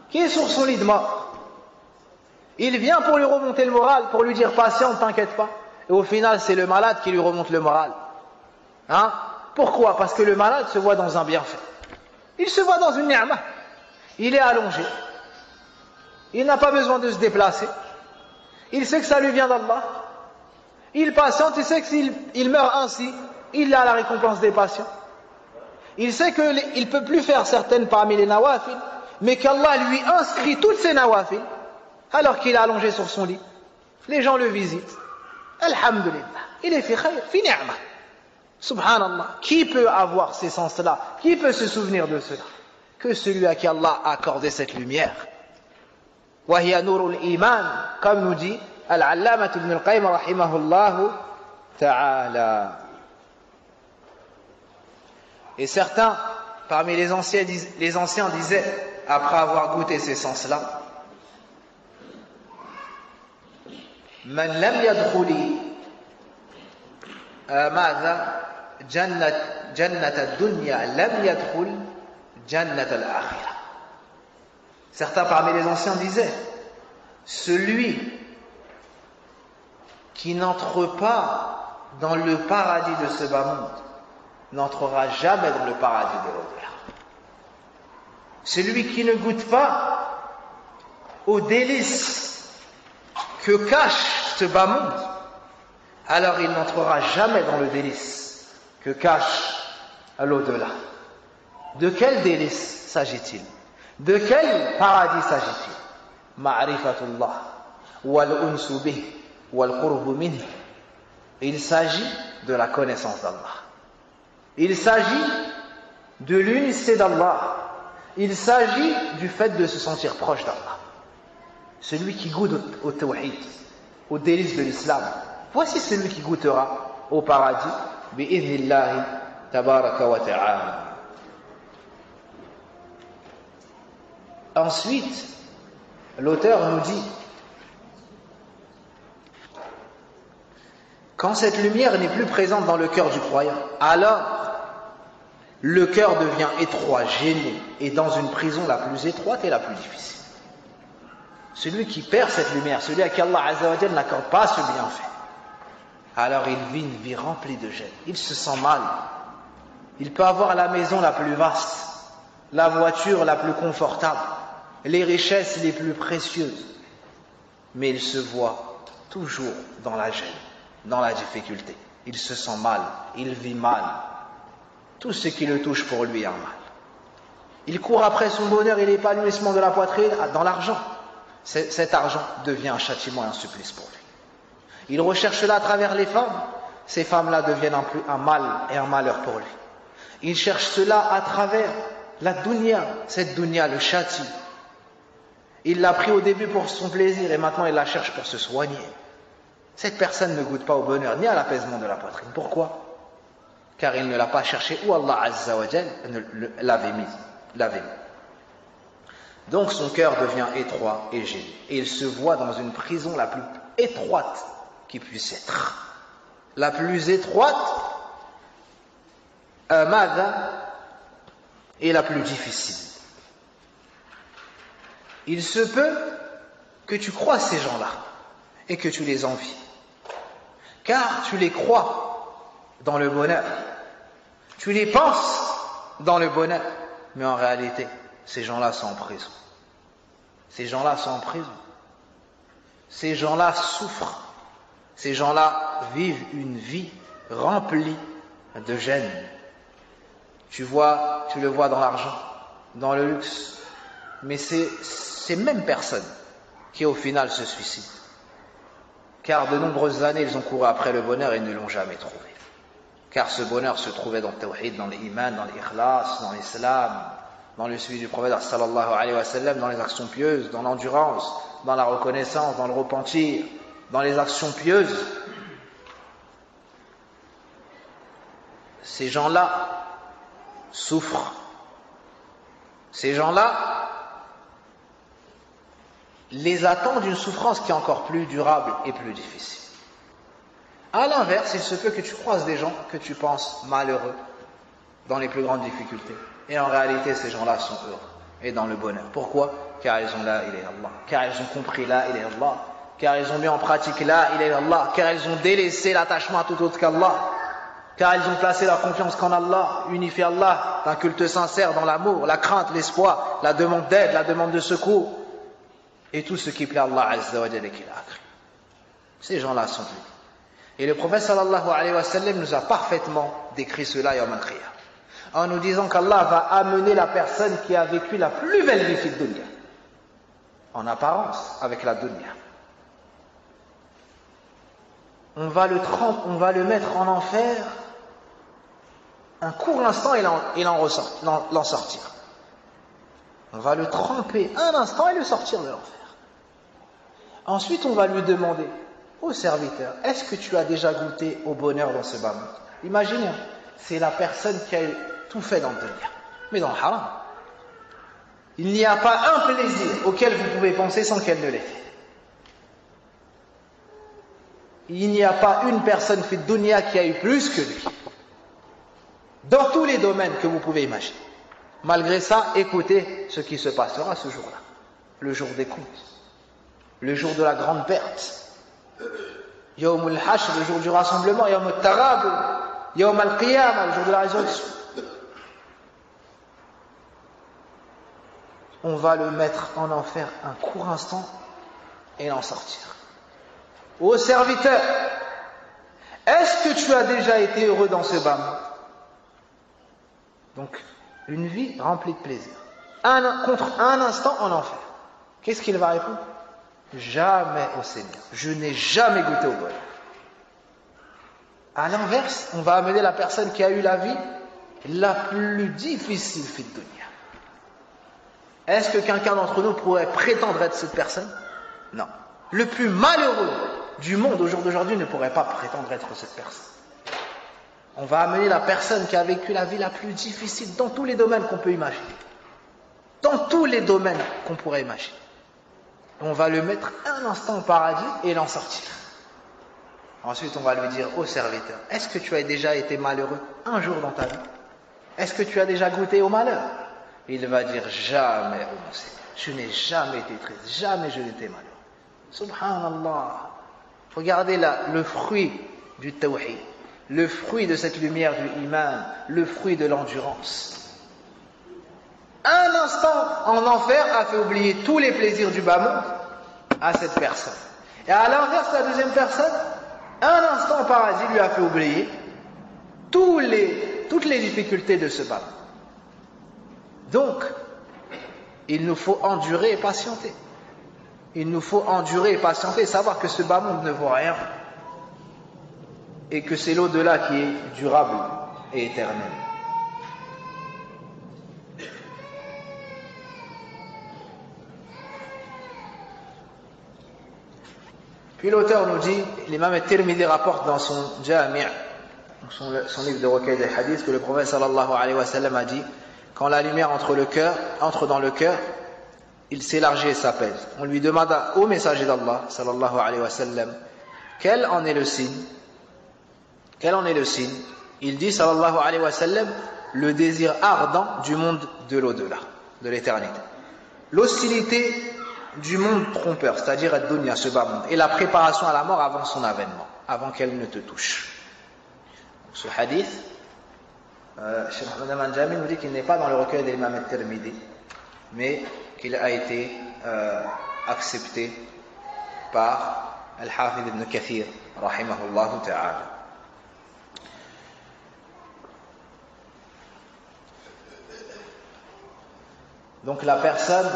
qui est sur son lit de mort. Il vient pour lui remonter le moral, pour lui dire patient, ne t'inquiète pas. Et au final, c'est le malade qui lui remonte le moral. Hein? Pourquoi? Parce que le malade se voit dans un bienfait. Il se voit dans une ni'ma. Il est allongé. Il n'a pas besoin de se déplacer. Il sait que ça lui vient d'Allah. Il patiente, il sait que s'il meurt ainsi, il a la récompense des patients. Il sait qu'il ne peut plus faire certaines parmi les nawafil, mais qu'Allah lui inscrit toutes ces nawafil, alors qu'il est allongé sur son lit. Les gens le visitent. Alhamdulillah. Il est fi khayr, fi ni'ma. Subhanallah. Qui peut avoir ces sens-là? Qui peut se souvenir de cela? Que celui à qui Allah a accordé cette lumière. وهي نور الإيمان, comme nous dit Al-Allamah ibn al-Qayyim rahimahullah ta'ala. Et certains parmi les anciens disaient, après avoir goûté ces sens-là, من لم يدخل ماذا جنة الدنيا لم يدخل جنة الآخرة. Certains parmi les anciens disaient, celui qui n'entre pas dans le paradis de ce bas monde n'entrera jamais dans le paradis de l'au-delà. Celui qui ne goûte pas aux délices que cache ce bas monde, alors il n'entrera jamais dans le délice que cache l'au-delà. De quel délice s'agit-il? De quel paradis s'agit-il? Ma'rifatullah wal-unsu bih wal-qurbu minh. Il s'agit de la connaissance d'Allah. Il s'agit de l'unicité d'Allah. Il s'agit du fait de se sentir proche d'Allah. Celui qui goûte au tawhid, aux délices de l'islam, voici celui qui goûtera au paradis bi'idhnillahi tabaraka wa ta'ala. Ensuite, l'auteur nous dit, quand cette lumière n'est plus présente dans le cœur du croyant, alors le cœur devient étroit, gêné, et dans une prison la plus étroite et la plus difficile. Celui qui perd cette lumière, celui à qui Allah Azza wa Jalla n'accorde pas ce bienfait, alors il vit une vie remplie de gêne, il se sent mal. Il peut avoir la maison la plus vaste, la voiture la plus confortable, les richesses les plus précieuses, mais il se voit toujours dans la gêne, dans la difficulté. Il se sent mal, il vit mal. Tout ce qui le touche pour lui est un mal. Il court après son bonheur et l'épanouissement de la poitrine dans l'argent. Cet argent devient un châtiment et un supplice pour lui. Il recherche cela à travers les femmes. Ces femmes-là deviennent un mal et un malheur pour lui. Il cherche cela à travers la dunya. Cette dunya le châtie. Il l'a pris au début pour son plaisir et maintenant il la cherche pour se soigner. Cette personne ne goûte pas au bonheur ni à l'apaisement de la poitrine. Pourquoi? Car il ne l'a pas cherché où Allah Azza wa Jal l'avait mis. Donc son cœur devient étroit et gêné. Et il se voit dans une prison la plus étroite qui puisse être. La plus étroite, et la plus difficile. Il se peut que tu crois ces gens-là et que tu les envies. Car tu les crois dans le bonheur. Tu les penses dans le bonheur. Mais en réalité, ces gens-là sont en prison. Ces gens-là sont en prison. Ces gens-là souffrent. Ces gens-là vivent une vie remplie de gêne. Tu le vois dans l'argent, dans le luxe. Mais c'est ces mêmes personnes qui au final se suicident. Car de nombreuses années, ils ont couru après le bonheur et ne l'ont jamais trouvé. Car ce bonheur se trouvait dans le tawhid, dans l'iman, dans l'ikhlas, dans l'islam, dans le suivi du prophète sallallahu alayhi wa sallam, dans les actions pieuses, dans l'endurance, dans la reconnaissance, dans le repentir, dans les actions pieuses. Ces gens-là souffrent. Ces gens-là les attendent d'une souffrance qui est encore plus durable et plus difficile. À l'inverse, il se peut que tu croises des gens que tu penses malheureux dans les plus grandes difficultés. Et en réalité, ces gens-là sont heureux et dans le bonheur. Pourquoi? Car ils ont la ilaha illallah. Car ils ont compris la ilaha illallah. Car ils ont mis en pratique la ilaha illallah. Car ils ont délaissé l'attachement à tout autre qu'Allah. Car ils ont placé leur confiance qu'en Allah, unifié Allah d'un culte sincère dans l'amour, la crainte, l'espoir, la demande d'aide, la demande de secours et tout ce qui plaît à Allah Azza wa Jalla qu'il a créé. Ces gens-là sont libres. Et le prophète sallallahu alayhi wa sallam nous a parfaitement décrit cela yawm al-qiyamah, en nous disant qu'Allah va amener la personne qui a vécu la plus belle vie de dunya, en apparence avec la dunya. On va le mettre en enfer un court instant et l'en sortir. On va le tremper un instant et le sortir de l'enfer. Ensuite, on va lui demander, ô serviteur, est-ce que tu as déjà goûté au bonheur dans ce bas monde? Imaginez, c'est la personne qui a tout fait dans le dunya, mais dans le haram. Il n'y a pas un plaisir auquel vous pouvez penser sans qu'elle ne l'ait fait. Il n'y a pas une personne fi dunya qui a eu plus que lui. Dans tous les domaines que vous pouvez imaginer. Malgré ça, écoutez ce qui se passera ce jour-là. Le jour des comptes. Le jour de la grande perte. Yawm al-Hashr, le jour du rassemblement. Yawm al-Tarab, Yawm al-Qiyamah, le jour de la résurrection. On va le mettre en enfer un court instant et l'en sortir. Ô serviteur, est-ce que tu as déjà été heureux dans ce bas monde? Donc, une vie remplie de plaisir. Contre un instant en enfer. Qu'est-ce qu'il va répondre? Jamais, ô Seigneur. Je n'ai jamais goûté au bonheur. À l'inverse, on va amener la personne qui a eu la vie la plus difficile fi dunya. Est-ce que quelqu'un d'entre nous pourrait prétendre être cette personne? Non. Le plus malheureux du monde au jour d'aujourd'hui ne pourrait pas prétendre être cette personne. On va amener la personne qui a vécu la vie la plus difficile dans tous les domaines qu'on peut imaginer. Dans tous les domaines qu'on pourrait imaginer. On va le mettre un instant au paradis et l'en sortir. Ensuite, on va lui dire, ô serviteur, est-ce que tu as déjà été malheureux un jour dans ta vie? Est-ce que tu as déjà goûté au malheur? Il va dire, jamais, ô mon Seigneur, je n'ai jamais été triste, jamais je n'ai été malheureux. Subhanallah. Regardez là, le fruit du tawhid, le fruit de cette lumière du iman, le fruit de l'endurance. Un instant en enfer a fait oublier tous les plaisirs du bas monde à cette personne. Et à l'inverse, la deuxième personne, un instant au paradis lui a fait oublier toutes les difficultés de ce bas monde. Donc, il nous faut endurer et patienter. Il nous faut endurer et patienter, savoir que ce bas monde ne vaut rien et que c'est l'au-delà qui est durable et éternel. Puis l'auteur nous dit, l'imam at-Tirmidhi rapporte dans son Jami', son livre de recueil des hadiths, que le prophète sallallahu alayhi wa sallam a dit, quand la lumière entre dans le cœur, il s'élargit et s'apaise. On lui demanda au messager d'Allah, sallallahu alayhi wa sallam, quel en est le signe? Quel en est le signe? Il dit, sallallahu alayhi wa sallam, le désir ardent du monde de l'au-delà, de l'éternité. L'hostilité du monde trompeur, c'est-à-dire ad-dunya, ce bas monde, et la préparation à la mort avant son avènement, avant qu'elle ne te touche. Ce hadith, Cheikh Mohamed Al-Jami nous dit qu'il n'est pas dans le recueil de l'imam al-Tirmidhi, mais qu'il a été accepté par Al-Hafidh ibn Kathir, rahimahullah ta'ala. Donc la personne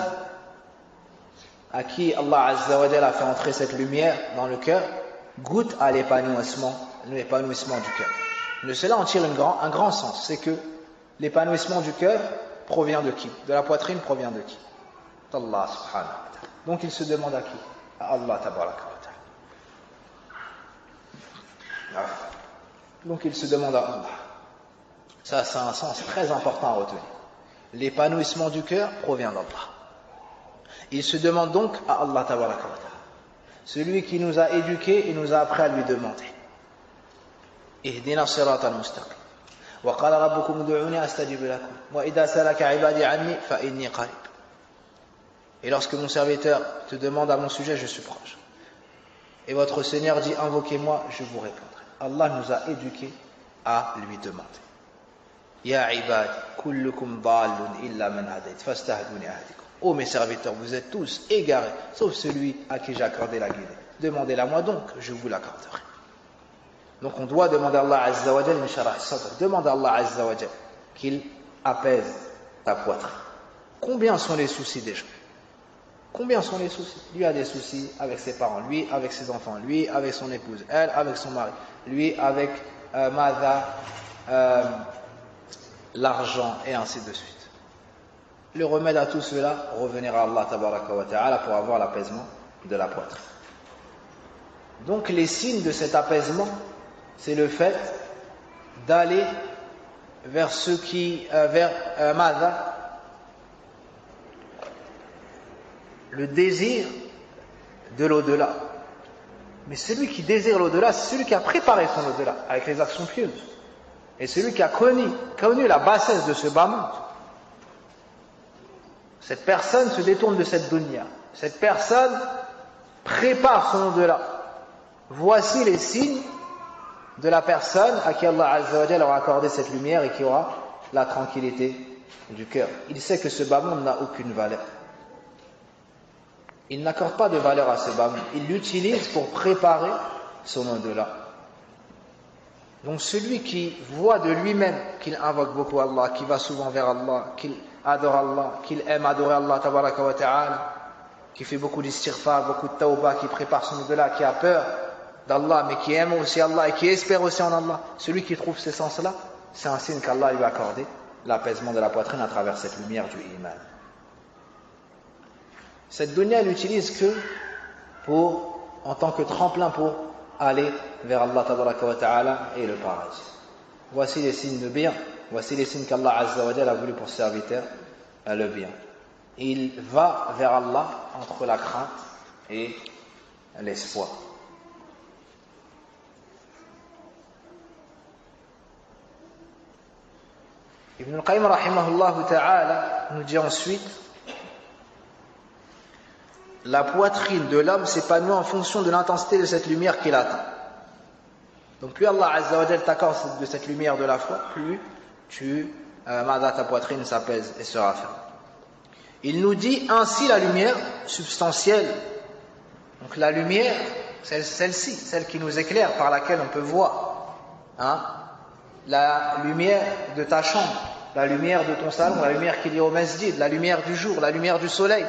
à qui Allah Azza wa Jalla a fait entrer cette lumière dans le cœur goûte à l'épanouissement du cœur. De cela on tire un grand sens, c'est que l'épanouissement du cœur provient de qui? De la poitrine provient de qui? d'Allah subhanahu wa ta'ala. Donc il se demande à qui? À Allah tabaraka wa ta'ala. Donc il se demande à Allah. Ça c'est un sens très important à retenir. L'épanouissement du cœur provient d'Allah. Il se demande donc à Allah tabaraka wa ta'ala. Celui qui nous a éduqués et nous a appris à lui demander. Ihdina sirata al-mustaqim. Wa qala rabbukum ud'uni astajib lakum. Wa idha salaka ibadi anni fa inni qarib. Et lorsque mon serviteur te demande à mon sujet, je suis proche. Et votre Seigneur dit, invoquez-moi, je vous répondrai. Allah nous a éduqués à lui demander. Ya ibad, kullukum dallun illa man hadayt, fastahduni ahdikum. Ô mes serviteurs, vous êtes tous égarés, sauf celui à qui j'ai accordé la guidée. Demandez-la moi donc, je vous l'accorderai. Donc on doit demander à Allah Azza wa Jal, demande à Allah Azza wa Jal qu'il apaise ta poitrine. Combien sont les soucis des gens? Combien sont les soucis? Lui a des soucis avec ses parents, lui avec ses enfants, lui avec son épouse, elle avec son mari, lui avec l'argent et ainsi de suite. Le remède à tout cela, revenir à Allah tabaraka wa ta'ala pour avoir l'apaisement de la poitrine. Donc les signes de cet apaisement, c'est le fait d'aller vers ceux qui, le désir de l'au-delà. Mais celui qui désire l'au-delà, c'est celui qui a préparé son au-delà avec les actions pieuses. Et celui qui a connu la bassesse de ce bas monde. Cette personne se détourne de cette dunya. Cette personne prépare son au-delà. Voici les signes de la personne à qui Allah Azza wa Jalla aura accordé cette lumière et qui aura la tranquillité du cœur. Il sait que ce bas monde n'a aucune valeur. Il n'accorde pas de valeur à ce bas monde. Il l'utilise pour préparer son au-delà. Donc celui qui voit de lui-même qu'il invoque beaucoup Allah, qui va souvent vers Allah, qu'il adore Allah, qu'il aime adorer Allah tabaraka wa ta'ala, qui fait beaucoup d'istighfar, beaucoup de tawbah, qui prépare son au-delà, qui a peur d'Allah, mais qui aime aussi Allah et qui espère aussi en Allah, celui qui trouve ces sens-là, c'est un signe qu'Allah lui a accordé l'apaisement de la poitrine à travers cette lumière du iman. Cette dunya, elle l'utilise que en tant que tremplin pour aller vers Allah tabaraka wa ta'ala et le paradis. Voici les signes de bien, voici les signes qu'Allah Azza wa Jalla a voulu pour ses serviteurs, le bien. Il va vers Allah entre la crainte et l'espoir. Ibn al-Qayyim rahimahullah ta'ala nous dit ensuite: la poitrine de l'homme s'épanouit en fonction de l'intensité de cette lumière qu'il atteint. Donc plus Allah Azza wa Jalla t'accorde de cette lumière de la foi, plus ta poitrine s'apaise et se rafferme. Il nous dit ainsi la lumière substantielle. Donc la lumière, celle-ci, celle qui nous éclaire, par laquelle on peut voir. La lumière de ta chambre, la lumière de ton salon, la lumière qu'il y a au masjid, la lumière du jour, la lumière du soleil.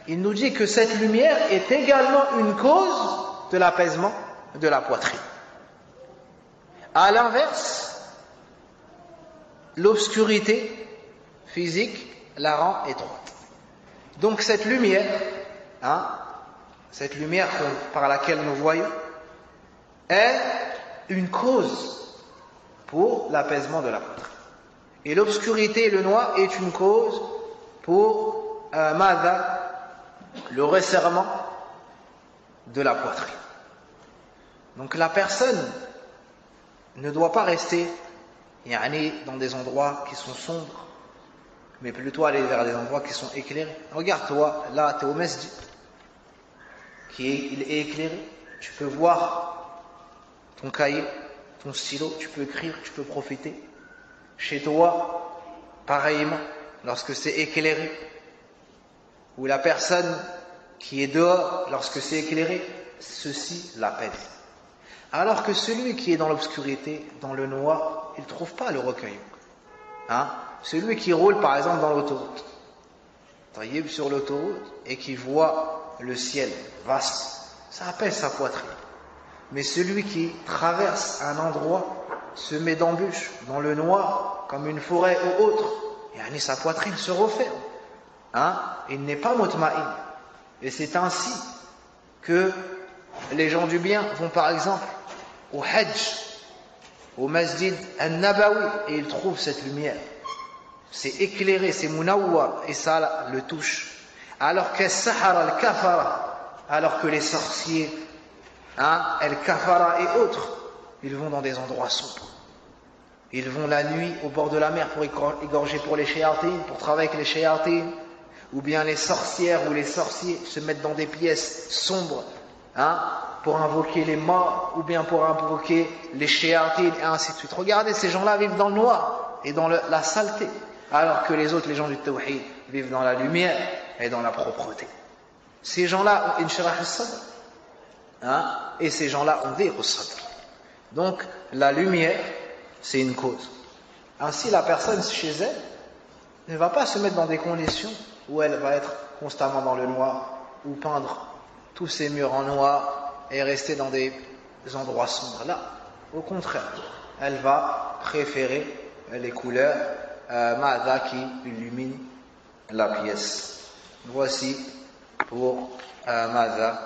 Il nous dit que cette lumière est également une cause de l'apaisement de la poitrine. À l'inverse, l'obscurité physique la rend étroite. Donc cette lumière par laquelle nous voyons, est une cause pour l'apaisement de la poitrine. Et l'obscurité et le noir est une cause pour le resserrement de la poitrine. Donc la personne ne doit pas rester dans des endroits qui sont sombres, mais plutôt aller vers des endroits qui sont éclairés. Regarde, toi, là, tu es au masjid, il est éclairé, tu peux voir ton cahier, ton stylo, tu peux écrire, tu peux profiter. Chez toi, pareillement, lorsque c'est éclairé, ou la personne qui est dehors, lorsque c'est éclairé, ceci l'apaise. Alors que celui qui est dans l'obscurité, dans le noir, il ne trouve pas le recueillement. Celui qui roule par exemple dans l'autoroute, sur l'autoroute, et qui voit le ciel vaste, ça apaise sa poitrine. Mais celui qui traverse un endroit, se met d'embûche dans le noir, comme une forêt ou autre, sa poitrine se referme. Il n'est pas mutma'in. Et c'est ainsi que les gens du bien vont par exemple au Hajj, au Masjid al-Nabawi, et ils trouvent cette lumière. C'est éclairé, c'est munawwar, et ça le touche. Alors que Sahara al-Kafara, alors que les sorciers, al-Kafara et autres, ils vont dans des endroits sombres. Ils vont la nuit au bord de la mer pour égorger pour les shayatines, pour travailler avec les shayatines, ou bien les sorcières ou les sorciers se mettent dans des pièces sombres, pour invoquer les morts, ou bien pour invoquer les shayatines, et ainsi de suite. Regardez, ces gens-là vivent dans le noir et dans la saleté, alors que les autres, les gens du tawhid, vivent dans la lumière et dans la propreté. Ces gens-là ont inshirah al-sadr, et ces gens-là ont des sadr. Donc, la lumière, c'est une cause. Ainsi, la personne chez elle ne va pas se mettre dans des conditions où elle va être constamment dans le noir, ou peindre tous ses murs en noir et rester dans des endroits sombres. Là, au contraire, elle va préférer les couleurs ma'da qui illuminent la pièce. Voici pour ma'da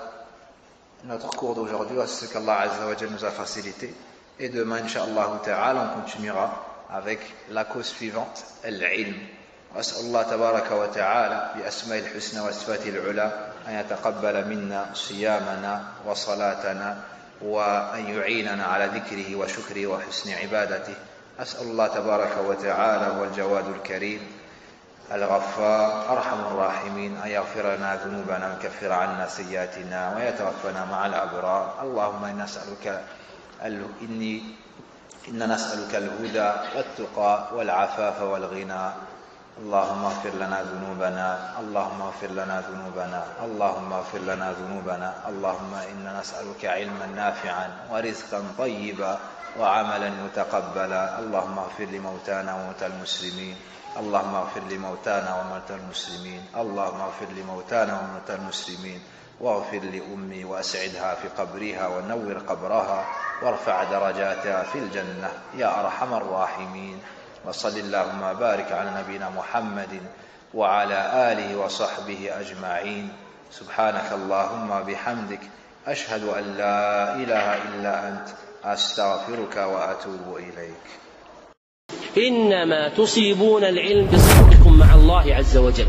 notre cours d'aujourd'hui, à ce qu'Allah Azza wa Jal nous a facilité. Et demain, Inch'Allah Ta'ala, on continuera avec la cause suivante, l'ilm. وأسأل الله تبارك وتعالى بأسماء الحسنى وصفاته العلى أن يتقبل منا صيامنا وصلاتنا وأن يعيننا على ذكره وشكره وحسن عبادته. أسأل الله تبارك وتعالى هو الجواد الكريم الغفار أرحم الراحمين أن يغفر لنا ذنوبنا ويكفر عنا سيئاتنا ويتوفنا مع الأبرار. اللهم إنا نسألك الهدى والتقى والعفاف والغنى. اللهم اغفر لنا ذنوبنا، اللهم اغفر لنا ذنوبنا، اللهم اغفر لنا ذنوبنا. اللهم إنا نسألك علما نافعا ورزقا طيبا وعملا متقبلا. اللهم اغفر لموتانا وموتى المسلمين، اللهم اغفر لموتانا وموتى المسلمين، اللهم اغفر لموتانا وموتى المسلمين، واغفر لأمي وأسعدها في قبرها ونور قبرها وارفع درجاتها في الجنة يا أرحم الراحمين. وصل اللهم بارك على نبينا محمد وعلى آله وصحبه أجمعين. سبحانك اللهم بحمدك أشهد أن لا إله إلا أنت أستغفرك وأتوب إليك.
إنما تصيبون العلم بصدقكم مع الله عز وجل.